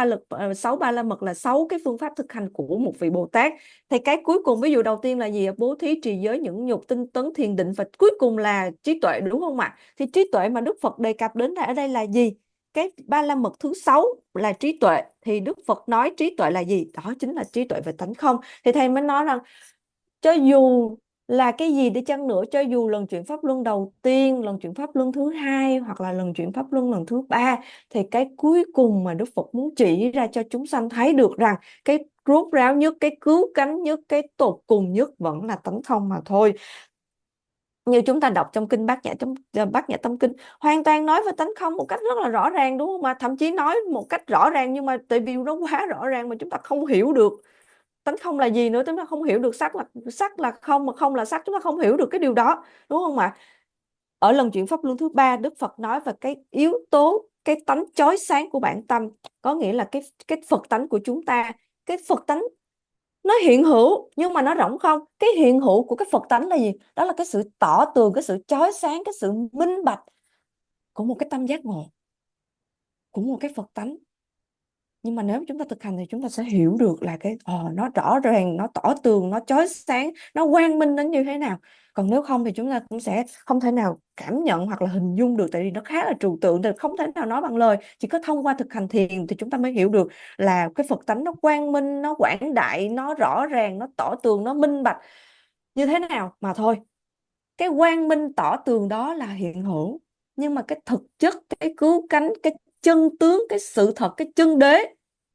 ba la mật là 6 cái phương pháp thực hành của một vị Bồ Tát. Thì cái cuối cùng, ví dụ đầu tiên là gì? Bố thí, trì giới, nhẫn nhục, tinh tấn, thiền định, và cuối cùng là trí tuệ, đúng không ạ? Thì trí tuệ mà Đức Phật đề cập đến ở đây là gì? Cái ba la mật thứ 6 là trí tuệ, thì Đức Phật nói trí tuệ là gì? Đó chính là trí tuệ về tánh không. Thì thầy mới nói rằng cho dù là cái gì đi chăng nữa, cho dù lần chuyển pháp luân đầu tiên, lần chuyển pháp luân thứ hai, hoặc là lần chuyển pháp luân lần thứ ba, thì cái cuối cùng mà Đức Phật muốn chỉ ra cho chúng sanh thấy được rằng cái rốt ráo nhất, cái cứu cánh nhất, cái tột cùng nhất vẫn là tánh không mà thôi. Như chúng ta đọc trong kinh Bát Nhã Tâm Kinh, hoàn toàn nói về tánh không một cách rất là rõ ràng, đúng không? Mà thậm chí nói một cách rõ ràng, nhưng mà tại vì nó quá rõ ràng mà chúng ta không hiểu được tánh không là gì nữa. Chúng ta không hiểu được sắc là không, mà không là sắc, chúng ta không hiểu được cái điều đó, đúng không ạ? Ở lần chuyển pháp luân thứ ba, Đức Phật nói về cái yếu tố, cái tánh chói sáng của bản tâm. Có nghĩa là cái Phật tánh của chúng ta, cái Phật tánh nó hiện hữu nhưng mà nó rỗng không. Cái hiện hữu của cái Phật tánh là gì? Đó là cái sự tỏ tường, cái sự chói sáng, cái sự minh bạch của một cái tâm giác ngộ, của một cái Phật tánh. Nhưng mà nếu chúng ta thực hành thì chúng ta sẽ hiểu được là nó rõ ràng, nó tỏ tường, nó chói sáng, nó quang minh đến như thế nào. Còn nếu không thì chúng ta cũng sẽ không thể nào cảm nhận hoặc là hình dung được, tại vì nó khá là trừu tượng, thì không thể nào nói bằng lời. Chỉ có thông qua thực hành thiền thì chúng ta mới hiểu được là cái Phật tánh nó quang minh, nó quảng đại, nó rõ ràng, nó tỏ tường, nó minh bạch như thế nào mà thôi. Cái quang minh tỏ tường đó là hiện hữu, nhưng mà cái thực chất, cái cứu cánh, cái chân tướng, cái sự thật, cái chân đế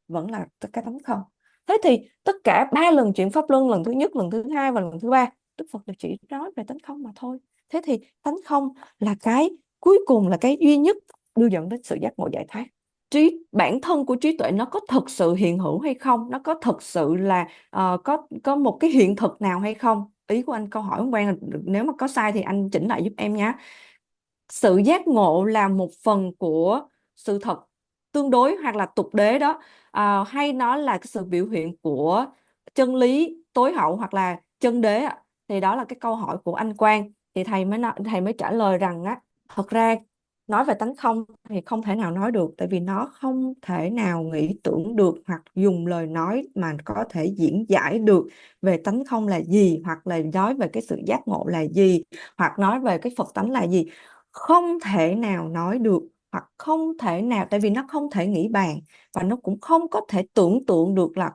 vẫn là cái tánh không. Thế thì tất cả 3 lần chuyển pháp luân, lần thứ nhất, lần thứ hai và lần thứ ba, Đức Phật đều chỉ nói về tánh không mà thôi. Thế thì tánh không là cái cuối cùng, là cái duy nhất đưa dẫn đến sự giác ngộ giải thoát. Bản thân của trí tuệ nó có thực sự hiện hữu hay không, nó có thực sự là có một cái hiện thực nào hay không. Ý của anh câu hỏi hôm qua là nếu mà có sai thì anh chỉnh lại giúp em nhé. Sự giác ngộ là một phần của sự thật tương đối hoặc là tục đế đó, hay nó là cái sự biểu hiện của chân lý tối hậu hoặc là chân đế ạ? Thì đó là cái câu hỏi của anh Quang. Thì thầy mới trả lời rằng á, thật ra nói về tánh không thì không thể nào nói được, tại vì nó không thể nào nghĩ tưởng được hoặc dùng lời nói mà có thể diễn giải được về tánh không là gì, hoặc là nói về cái sự giác ngộ là gì, hoặc nói về cái Phật tánh là gì. Không thể nào nói được, hoặc không thể nào, tại vì nó không thể nghĩ bàn, và nó cũng không có thể tưởng tượng được, là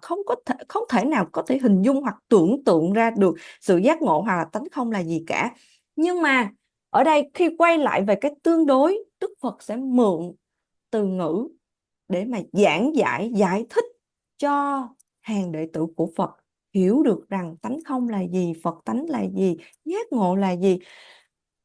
không thể nào có thể hình dung hoặc tưởng tượng ra được sự giác ngộ hoặc là tánh không là gì cả. Nhưng mà ở đây khi quay lại về cái tương đối, Đức Phật sẽ mượn từ ngữ để mà giảng giải, giải thích cho hàng đệ tử của Phật hiểu được rằng tánh không là gì, Phật tánh là gì, giác ngộ là gì.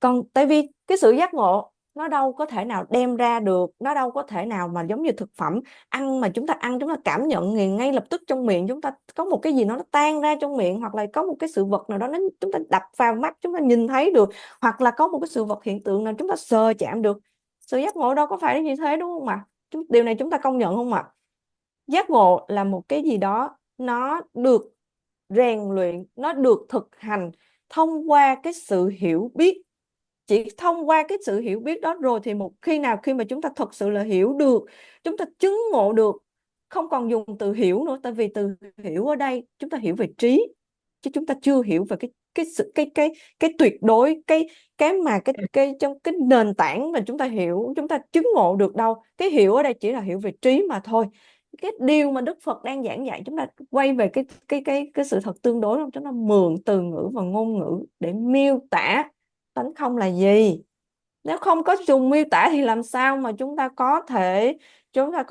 Còn tại vì cái sự giác ngộ nó đâu có thể nào đem ra được, nó đâu có thể nào mà giống như thực phẩm ăn, mà chúng ta ăn chúng ta cảm nhận ngay lập tức trong miệng chúng ta có một cái gì nó tan ra trong miệng, hoặc là có một cái sự vật nào đó chúng ta đập vào mắt chúng ta nhìn thấy được, hoặc là có một cái sự vật hiện tượng nào chúng ta sờ chạm được. Sự giác ngộ đâu có phải như thế, đúng không ạ? Điều này chúng ta công nhận không ạ? Giác ngộ là một cái gì đó nó được rèn luyện, nó được thực hành thông qua cái sự hiểu biết. Chỉ thông qua cái sự hiểu biết đó rồi thì khi mà chúng ta thật sự là hiểu được, chúng ta chứng ngộ được, không còn dùng từ hiểu nữa, tại vì từ hiểu ở đây chúng ta hiểu về trí, chứ chúng ta chưa hiểu về cái tuyệt đối, trong cái nền tảng mà chúng ta hiểu, chúng ta chứng ngộ được đâu. Cái hiểu ở đây chỉ là hiểu về trí mà thôi. Cái điều mà Đức Phật đang giảng dạy chúng ta quay về cái sự thật tương đối, chúng ta mượn từ ngữ và ngôn ngữ để miêu tả tánh không là gì. Nếu không có dùng miêu tả thì làm sao mà chúng ta có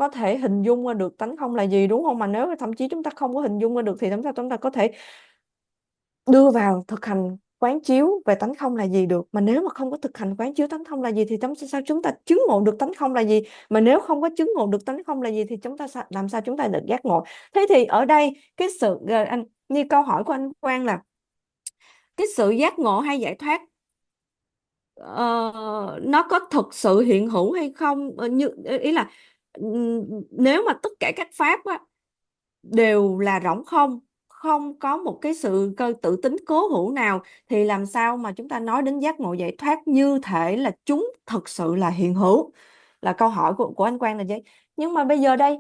thể hình dung ra được tánh không là gì, đúng không? Mà nếu thậm chí chúng ta không có hình dung ra được thì làm sao chúng ta có thể đưa vào thực hành quán chiếu về tánh không là gì được. Mà nếu mà không có thực hành quán chiếu tánh không là gì thì sao chúng ta chứng ngộ được tánh không là gì? Mà nếu không có chứng ngộ được tánh không là gì thì làm sao chúng ta được giác ngộ? Thế thì ở đây cái sự như câu hỏi của anh Quang là cái sự giác ngộ hay giải thoát nó có thực sự hiện hữu hay không. Ý là nếu mà tất cả các pháp á, đều là rỗng không, không có một cái sự tự tính cố hữu nào, thì làm sao mà chúng ta nói đến giác ngộ giải thoát như thể là chúng thực sự là hiện hữu? Là câu hỏi của anh Quang là vậy. Nhưng mà bây giờ đây,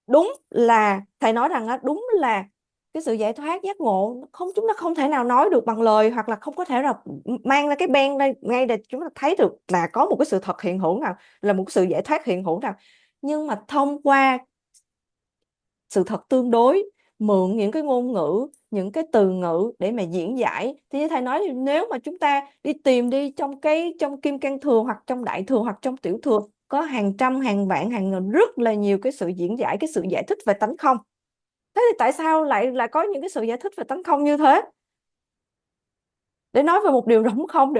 đúng là thầy nói rằng á, đúng là cái sự giải thoát giác ngộ chúng ta không thể nào nói được bằng lời, hoặc là không có thể nào mang ra cái ben đây ngay để chúng ta thấy được là có một cái sự thật hiện hữu nào, là một sự giải thoát hiện hữu nào. Nhưng mà thông qua sự thật tương đối, mượn những cái ngôn ngữ, những cái từ ngữ để mà diễn giải, thì như thầy nói, nếu mà chúng ta đi trong Kim Cang Thừa, hoặc trong Đại Thừa, hoặc trong Tiểu Thừa, có hàng trăm, hàng vạn, hàng nghìn, rất là nhiều cái sự diễn giải, cái sự giải thích về tánh không. Thế thì tại sao lại có những cái sự giải thích về tánh không như thế, để nói về một điều rỗng không,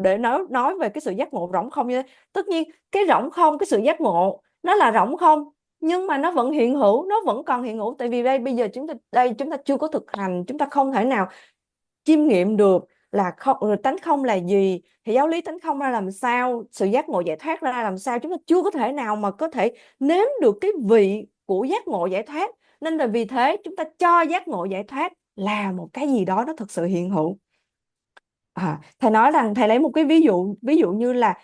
để nói về cái sự giác ngộ rỗng không như thế? Tất nhiên cái rỗng không, cái sự giác ngộ nó là rỗng không, nhưng mà nó vẫn hiện hữu, nó vẫn còn hiện hữu. Tại vì bây giờ chúng ta chưa có thực hành, chúng ta không thể nào chiêm nghiệm được là tánh không là gì, thì giáo lý tánh không ra làm sao, sự giác ngộ giải thoát ra làm sao. Chúng ta chưa có thể nào mà có thể nếm được cái vị của giác ngộ giải thoát, nên là vì thế chúng ta cho giác ngộ giải thoát là một cái gì đó nó thực sự hiện hữu. Thầy nói rằng thầy lấy một cái ví dụ như là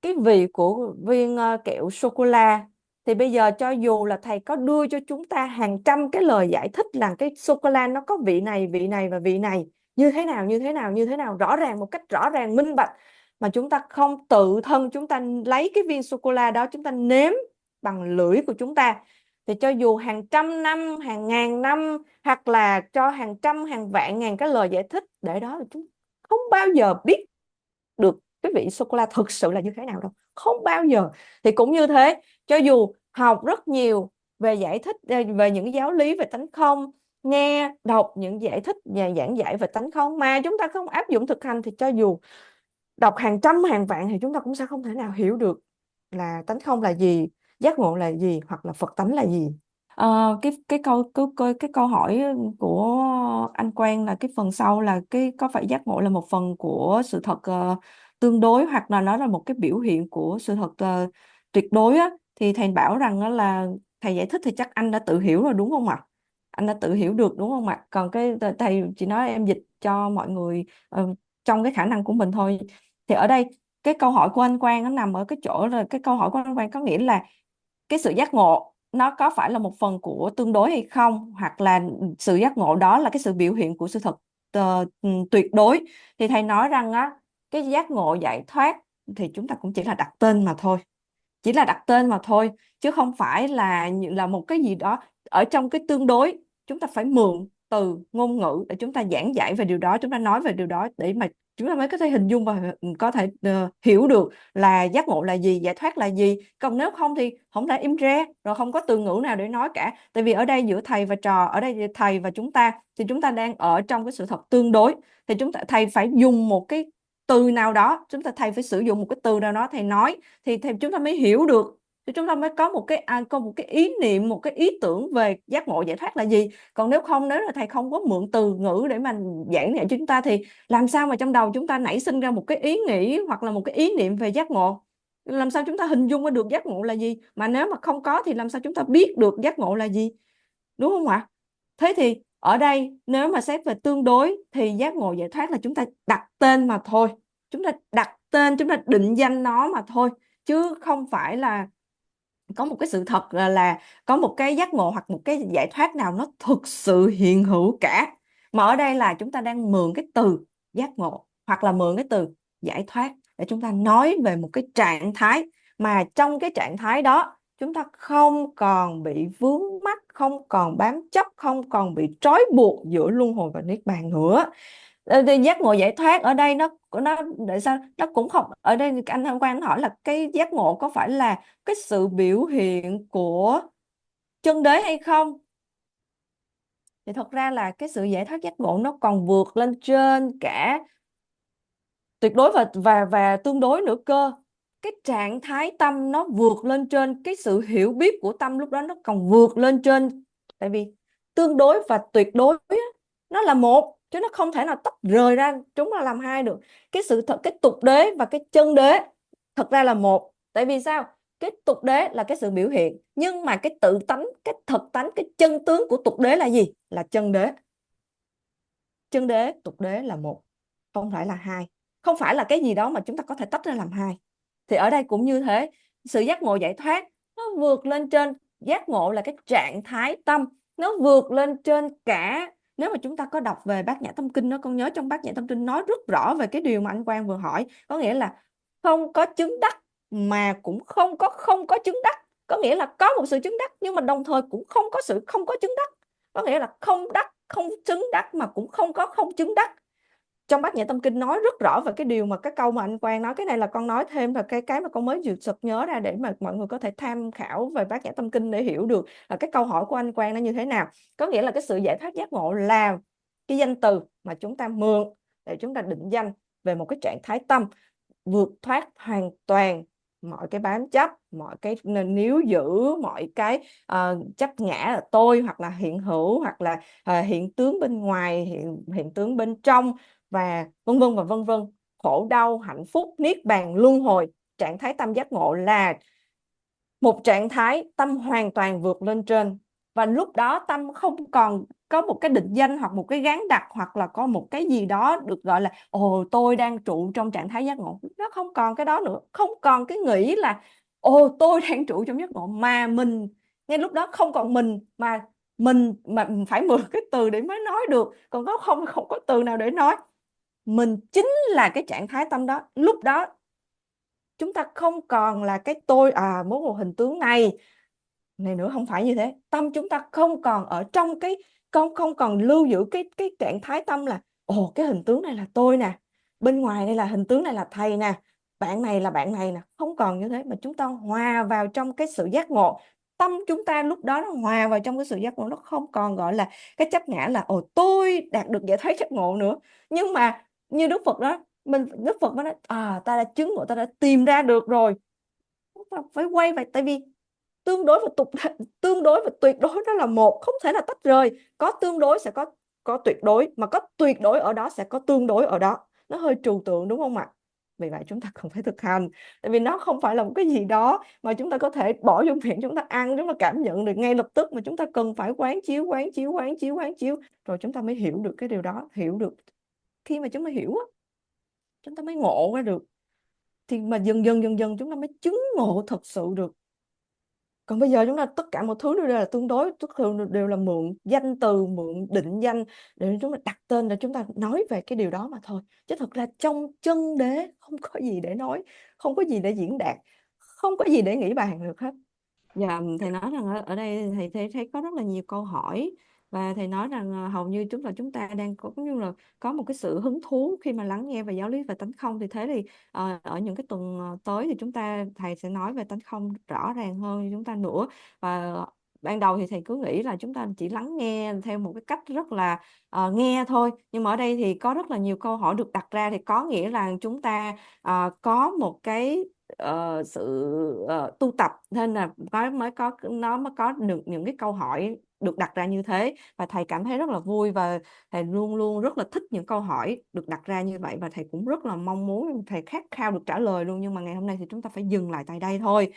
cái vị của viên kẹo sô cô la. Thì bây giờ cho dù là thầy có đưa cho chúng ta hàng trăm cái lời giải thích là cái sô cô la nó có vị này và vị này, như thế nào như thế nào như thế nào, rõ ràng, một cách rõ ràng minh bạch, mà chúng ta không tự thân chúng ta lấy cái viên sô cô la đó chúng ta nếm bằng lưỡi của chúng ta, thì cho dù hàng trăm năm, hàng ngàn năm, hoặc là cho hàng trăm hàng vạn ngàn cái lời giải thích để đó, là chúng không bao giờ biết được cái vị sô cô la thực sự là như thế nào đâu, không bao giờ. Thì cũng như thế, cho dù học rất nhiều về giải thích về những giáo lý về tánh không, nghe đọc những giải thích và giảng dạy về tánh không, mà chúng ta không áp dụng thực hành, thì cho dù đọc hàng trăm hàng vạn thì chúng ta cũng sẽ không thể nào hiểu được là tánh không là gì, giác ngộ là gì, hoặc là Phật tánh là gì. Cái câu hỏi của anh Quang là cái phần sau là cái có phải giác ngộ là một phần của sự thật tương đối, hoặc là nó là một cái biểu hiện của sự thật tuyệt đối á, thì thầy bảo rằng đó là thầy giải thích thì chắc anh đã tự hiểu rồi đúng không ạ? Anh đã tự hiểu được đúng không ạ? Còn cái thầy chỉ nói em dịch cho mọi người trong cái khả năng của mình thôi. Thì ở đây cái câu hỏi của anh Quang nó nằm ở cái chỗ là cái câu hỏi của anh Quang có nghĩa là cái sự giác ngộ nó có phải là một phần của tương đối hay không, hoặc là sự giác ngộ đó là cái sự biểu hiện của sự thật tuyệt đối. Thì thầy nói rằng á, cái giác ngộ giải thoát thì chúng ta cũng chỉ là đặt tên mà thôi, chỉ là đặt tên mà thôi, chứ không phải là một cái gì đó. Ở trong cái tương đối, chúng ta phải mượn từ ngôn ngữ để chúng ta giảng giải về điều đó, chúng ta nói về điều đó, để mà chúng ta mới có thể hình dung và có thể hiểu được là giác ngộ là gì, giải thoát là gì. Còn nếu không thì không thể im re, rồi không có từ ngữ nào để nói cả. Tại vì ở đây giữa thầy và trò, ở đây thầy và chúng ta, thì chúng ta đang ở trong cái sự thật tương đối. Thì thầy phải dùng một cái từ nào đó, thầy phải sử dụng một cái từ nào đó thầy nói, thì chúng ta mới hiểu được, thì chúng ta mới có một cái ý niệm, một cái ý tưởng về giác ngộ giải thoát là gì. Còn nếu không, nếu là thầy không có mượn từ ngữ để mà giảng dạy cho chúng ta, thì làm sao mà trong đầu chúng ta nảy sinh ra một cái ý nghĩ hoặc là một cái ý niệm về giác ngộ? Làm sao chúng ta hình dung ra được giác ngộ là gì? Mà nếu mà không có thì làm sao chúng ta biết được giác ngộ là gì, đúng không ạ? Thế thì ở đây nếu mà xét về tương đối thì giác ngộ giải thoát là chúng ta đặt tên mà thôi, chúng ta đặt tên, chúng ta định danh nó mà thôi, chứ không phải là có một cái sự thật là có một cái giác ngộ hoặc một cái giải thoát nào nó thực sự hiện hữu cả. Mà ở đây là chúng ta đang mượn cái từ giác ngộ hoặc là mượn cái từ giải thoát để chúng ta nói về một cái trạng thái, mà trong cái trạng thái đó chúng ta không còn bị vướng mắc, không còn bám chấp, không còn bị trói buộc giữa luân hồi và niết bàn nữa. Thì giác ngộ giải thoát ở đây nó tại sao nó cũng không, ở đây anh Quang hỏi là cái giác ngộ có phải là cái sự biểu hiện của chân đế hay không, thì thật ra là cái sự giải thoát giác ngộ nó còn vượt lên trên cả tuyệt đối và tương đối nữa cơ. Cái trạng thái tâm nó vượt lên trên cái sự hiểu biết của tâm, lúc đó nó còn vượt lên trên. Tại vì tương đối và tuyệt đối á, nó là một, chứ nó không thể nào tách rời ra chúng là làm hai được. Cái sự thật, cái tục đế và cái chân đế thật ra là một. Tại vì sao? Cái tục đế là cái sự biểu hiện, nhưng mà cái tự tánh, cái thực tánh, cái chân tướng của tục đế là gì? Là chân đế. Chân đế, tục đế là một, không phải là hai, không phải là cái gì đó mà chúng ta có thể tách ra làm hai. Thì ở đây cũng như thế, sự giác ngộ giải thoát nó vượt lên trên, giác ngộ là cái trạng thái tâm, nó vượt lên trên cả. Nếu mà chúng ta có đọc về Bát Nhã Tâm Kinh đó, con nhớ trong Bát Nhã Tâm Kinh nói rất rõ về cái điều mà anh Quang vừa hỏi, có nghĩa là không có chứng đắc mà cũng không có chứng đắc. Có nghĩa là có một sự chứng đắc nhưng mà đồng thời cũng không có sự không có chứng đắc. Có nghĩa là không đắc, không chứng đắc mà cũng không có không chứng đắc. Trong Bát Nhã Tâm Kinh nói rất rõ về cái điều mà cái câu mà anh Quang nói. Cái này là con nói thêm, và cái mà con mới vừa sực nhớ ra để mà mọi người có thể tham khảo về Bát Nhã Tâm Kinh để hiểu được là cái câu hỏi của anh Quang nó như thế nào. Có nghĩa là cái sự giải thoát giác ngộ là cái danh từ mà chúng ta mượn để chúng ta định danh về một cái trạng thái tâm vượt thoát hoàn toàn mọi cái bám chấp, mọi cái níu giữ, mọi cái chấp ngã là tôi, hoặc là hiện hữu, hoặc là hiện tướng bên ngoài, hiện tướng bên trong, và vân vân và vân vân. Khổ đau, hạnh phúc, niết bàn, luân hồi. Trạng thái tâm giác ngộ là một trạng thái tâm hoàn toàn vượt lên trên, và lúc đó tâm không còn có một cái định danh hoặc một cái gán đặt, hoặc là có một cái gì đó được gọi là ồ tôi đang trụ trong trạng thái giác ngộ. Nó không còn cái đó nữa, không còn cái nghĩ là ồ tôi đang trụ trong giấc ngộ, mà mình ngay lúc đó không còn mình mà phải mượn cái từ để mới nói được, còn có không không có từ nào để nói. Mình chính là cái trạng thái tâm đó. Lúc đó chúng ta không còn là cái tôi muốn một hình tướng này nữa, không phải như thế. Tâm chúng ta không còn ở trong cái, không còn lưu giữ cái trạng thái tâm là ồ cái hình tướng này là tôi nè, bên ngoài đây là hình tướng này là thầy nè, bạn này là bạn này nè. Không còn như thế, mà chúng ta hòa vào trong cái sự giác ngộ. Tâm chúng ta lúc đó nó hòa vào trong cái sự giác ngộ, nó không còn gọi là cái chấp ngã là ồ tôi đạt được giải thoát giác ngộ nữa. Nhưng mà như Đức Phật đó, Đức Phật mới nói ta đã chứng ngộ, ta đã tìm ra được rồi. Phải quay về, tại vì tương đối và tương đối và tuyệt đối đó là một, không thể là tách rời. Có tương đối sẽ có tuyệt đối, mà có tuyệt đối ở đó sẽ có tương đối ở đó. Nó hơi trừu tượng đúng không ạ? Vì vậy chúng ta cần phải thực hành, tại vì nó không phải là một cái gì đó mà chúng ta có thể bỏ vô miệng chúng ta ăn, chúng ta cảm nhận được ngay lập tức, mà chúng ta cần phải quán chiếu, quán chiếu, quán chiếu, quán chiếu, rồi chúng ta mới hiểu được cái điều đó. Hiểu được, khi mà chúng ta hiểu á, chúng ta mới ngộ ra được, thì mà dần dần chúng ta mới chứng ngộ thật sự được. Còn bây giờ chúng ta tất cả mọi thứ đều là tương đối, tất cả đều là mượn danh từ, mượn định danh để chúng ta đặt tên, để chúng ta nói về cái điều đó mà thôi. Chứ thực ra trong chân đế không có gì để nói, không có gì để diễn đạt, không có gì để nghĩ bàn được hết. Dạ, thầy nói rằng ở đây thầy thấy có rất là nhiều câu hỏi, và thầy nói rằng hầu như chúng ta đang có cũng như là có một cái sự hứng thú khi mà lắng nghe về giáo lý về tánh không. Thì thế thì ở những cái tuần tới thì thầy sẽ nói về tánh không rõ ràng hơn cho chúng ta nữa. Và ban đầu thì thầy cứ nghĩ là chúng ta chỉ lắng nghe theo một cái cách rất là nghe thôi, nhưng mà ở đây thì có rất là nhiều câu hỏi được đặt ra, thì có nghĩa là chúng ta có một cái sự tu tập, nên là nó mới có được những cái câu hỏi được đặt ra như thế. Và thầy cảm thấy rất là vui, và thầy luôn luôn rất là thích những câu hỏi được đặt ra như vậy, và thầy cũng rất là mong muốn, thầy khát khao được trả lời luôn. Nhưng mà ngày hôm nay thì chúng ta phải dừng lại tại đây thôi.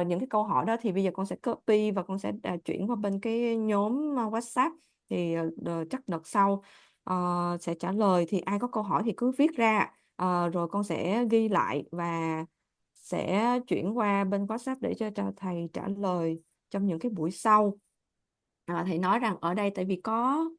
Những cái câu hỏi đó thì bây giờ con sẽ copy và con sẽ chuyển qua bên cái nhóm WhatsApp. Thì chắc đợt sau sẽ trả lời. Thì ai có câu hỏi thì cứ viết ra. Rồi con sẽ ghi lại và sẽ chuyển qua bên WhatsApp để cho thầy trả lời trong những cái buổi sau. Thầy nói rằng ở đây tại vì có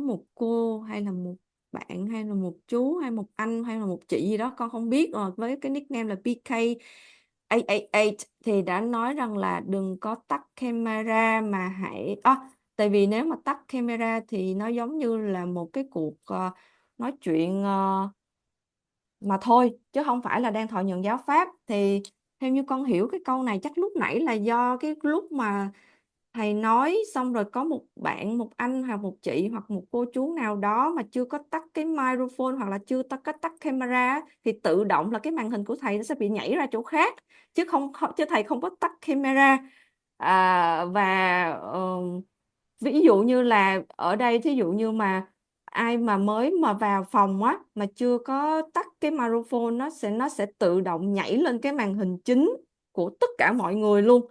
một cô hay là một bạn hay là một chú hay một anh hay là một chị gì đó con không biết, với cái nickname là PK888 thì đã nói rằng là đừng có tắt camera mà hãy tại vì nếu mà tắt camera thì nó giống như là một cái cuộc nói chuyện mà thôi, chứ không phải là đang thọ nhận giáo pháp. Thì theo như con hiểu cái câu này chắc lúc nãy là do cái lúc mà thầy nói xong rồi có một bạn, một anh hoặc một chị hoặc một cô chú nào đó mà chưa có tắt cái microphone hoặc là chưa tắt camera á, thì tự động là cái màn hình của thầy nó sẽ bị nhảy ra chỗ khác, chứ thầy không có tắt camera. Và ví dụ như là ở đây, thí dụ như mà ai mà mới mà vào phòng á mà chưa có tắt cái microphone, nó sẽ tự động nhảy lên cái màn hình chính của tất cả mọi người luôn,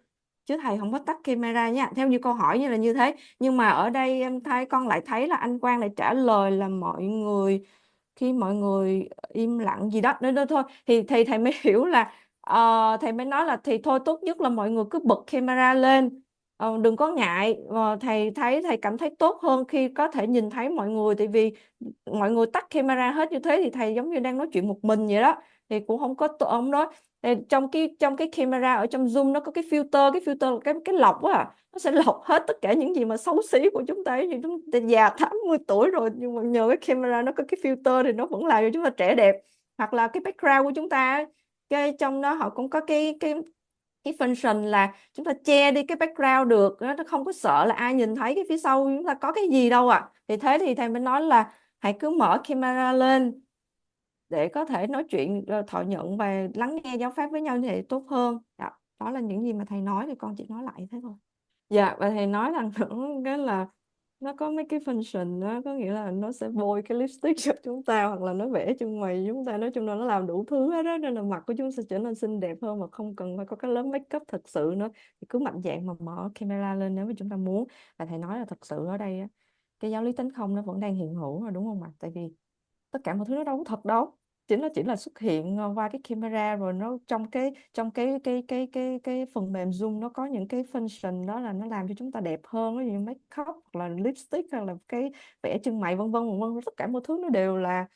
chứ thầy không có tắt camera nha, theo như câu hỏi như là như thế. Nhưng mà ở đây em thấy, con lại thấy là anh Quang lại trả lời là mọi người, khi mọi người im lặng gì đó nên thôi, thì thầy mới hiểu là thầy mới nói là thì thôi tốt nhất là mọi người cứ bật camera lên. Đừng có ngại. Thầy cảm thấy tốt hơn khi có thể nhìn thấy mọi người, tại vì mọi người tắt camera hết như thế thì thầy giống như đang nói chuyện một mình vậy đó, thì cũng không có ông nói. Thì trong cái camera ở trong Zoom nó có cái filter là cái lọc á, nó sẽ lọc hết tất cả những gì mà xấu xí của chúng ta. Như chúng ta già 80 tuổi rồi nhưng mà nhờ cái camera nó có cái filter thì nó vẫn làm cho chúng ta trẻ đẹp. Hoặc là cái background của chúng ta, cái trong đó họ cũng có cái function là chúng ta che đi cái background được, nó không có sợ là ai nhìn thấy cái phía sau chúng ta có cái gì đâu thì thế thì thầy mới nói là hãy cứ mở camera lên để có thể nói chuyện, thọ nhận và lắng nghe giáo pháp với nhau như thế tốt hơn. Đó là những gì mà thầy nói, thì con chỉ nói lại thế thôi. Dạ, và thầy nói rằng nữa cái là nó có mấy cái function đó, có nghĩa là nó sẽ bôi cái lipstick cho chúng ta, hoặc là nó vẽ chân mày chúng ta, nói chung là nó làm đủ thứ hết đó, nên là mặt của chúng sẽ trở nên xinh đẹp hơn mà không cần phải có cái lớp make up thật sự nữa. Thì cứ mạnh dạn mà mở camera lên nếu mà chúng ta muốn. Và thầy nói là thật sự ở đây á, cái giáo lý tánh không nó vẫn đang hiện hữu rồi đúng không ạ? Tại vì tất cả mọi thứ nó đâu có thật đâu, nó chỉ là xuất hiện qua cái camera, rồi nó trong cái phần mềm Zoom nó có những cái function đó là nó làm cho chúng ta đẹp hơn, ví dụ như make up hoặc là lipstick hoặc là cái vẽ chân mày vân vân, tất cả mọi thứ nó đều là,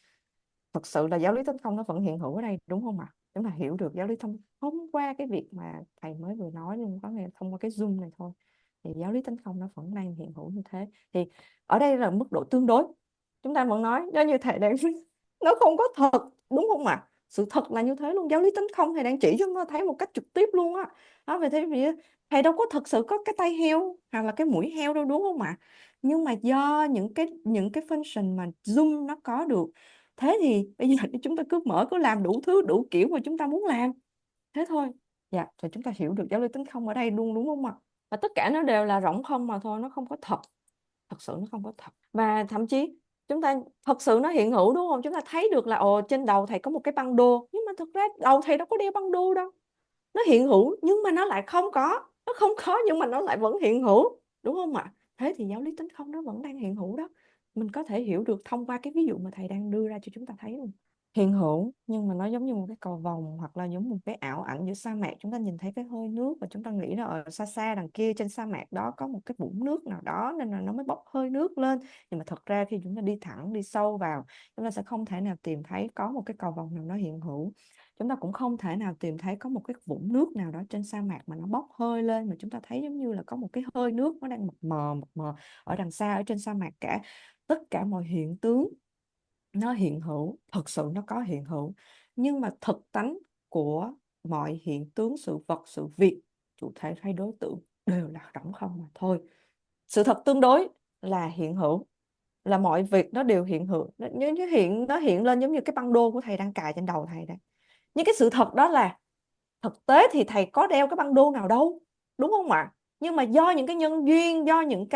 thật sự là giáo lý tấn công nó vẫn hiện hữu ở đây, đúng không ạ? Chúng ta hiểu được giáo lý thông qua cái việc mà thầy mới vừa nói, nhưng có nghĩa là thông qua cái Zoom này thôi, thì giáo lý tấn công nó vẫn đang hiện hữu như thế. Thì ở đây là mức độ tương đối, chúng ta vẫn nói giống như thầy đang nó không có thật, đúng không ạ? Sự thật là như thế luôn, giáo lý tấn công thầy đang chỉ cho chúng ta thấy một cách trực tiếp luôn á. Đó, về thế vì thầy đâu có thật sự có cái tay heo hoặc là cái mũi heo đâu, đúng không ạ? Nhưng mà do những cái function mà Zoom nó có được, thế thì bây giờ chúng ta cứ mở, cứ làm đủ thứ đủ kiểu mà chúng ta muốn làm, thế thôi. Dạ, rồi chúng ta hiểu được giáo lý tính không ở đây luôn, đúng không ạ? Và tất cả nó đều là rỗng không mà thôi, nó không có thật, thật sự nó không có thật. Và thậm chí chúng ta thật sự nó hiện hữu, đúng không? Chúng ta thấy được là trên đầu thầy có một cái băng đô, nhưng mà thực ra đầu thầy đâu có đeo băng đô đâu. Nó hiện hữu nhưng mà nó lại không có, nó không có nhưng mà nó lại vẫn hiện hữu, đúng không ạ? Thế thì giáo lý tính không nó vẫn đang hiện hữu đó. Mình có thể hiểu được thông qua cái ví dụ mà thầy đang đưa ra cho chúng ta thấy luôn. Hiện hữu nhưng mà nó giống như một cái cầu vồng, hoặc là giống một cái ảo ảnh giữa sa mạc. Chúng ta nhìn thấy cái hơi nước và chúng ta nghĩ là ở xa xa đằng kia trên sa mạc đó có một cái vũng nước nào đó nên là nó mới bốc hơi nước lên. Nhưng mà thật ra khi chúng ta đi thẳng đi sâu vào, chúng ta sẽ không thể nào tìm thấy có một cái cầu vồng nào nó hiện hữu. Chúng ta cũng không thể nào tìm thấy có một cái vũng nước nào đó trên sa mạc mà nó bốc hơi lên, mà chúng ta thấy giống như là có một cái hơi nước nó đang mập mờ ở đằng xa ở trên sa mạc cả. Tất cả mọi hiện tướng nó hiện hữu, thật sự nó có hiện hữu, nhưng mà thực tánh của mọi hiện tướng, sự vật, sự việc, chủ thể hay đối tượng đều là rỗng không mà thôi. Sự thật tương đối là hiện hữu, là mọi việc nó đều hiện hữu, nó hiện lên giống như cái băng đô của thầy đang cài trên đầu thầy đây. Nhưng cái sự thật đó là, thực tế thì thầy có đeo cái băng đô nào đâu, đúng không ạ? Nhưng mà do những cái nhân duyên, do những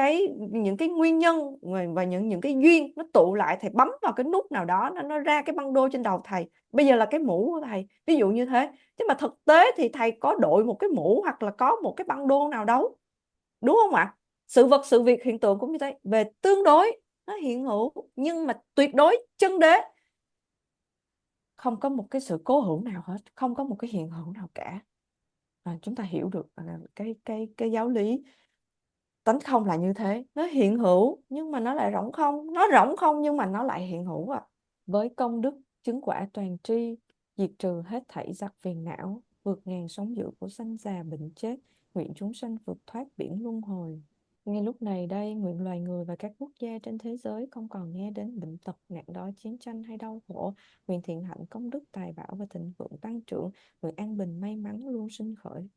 cái nguyên nhân và những cái duyên nó tụ lại, thầy bấm vào cái nút nào đó, nó ra cái băng đô trên đầu thầy, bây giờ là cái mũ của thầy, ví dụ như thế. Chứ mà thực tế thì thầy có đội một cái mũ hoặc là có một cái băng đô nào đâu, đúng không ạ? Sự vật, sự việc, hiện tượng cũng như thế, về tương đối nó hiện hữu, nhưng mà tuyệt đối chân đế không có một cái sự cố hữu nào hết, không có một cái hiện hữu nào cả. Chúng ta hiểu được cái giáo lý tánh không là như thế, nó hiện hữu nhưng mà nó lại rỗng không, nó rỗng không nhưng mà nó lại hiện hữu à. Với công đức chứng quả toàn tri, diệt trừ hết thảy giặc phiền não, vượt ngàn sóng dữ của sanh già bệnh chết, nguyện chúng sanh vượt thoát biển luân hồi. Ngay lúc này đây, nguyện loài người và các quốc gia trên thế giới không còn nghe đến bệnh tật, nạn đói, chiến tranh hay đau khổ. Nguyện thiện hạnh, công đức, tài bảo và thịnh vượng tăng trưởng. Nguyện an bình, may mắn luôn sinh khởi.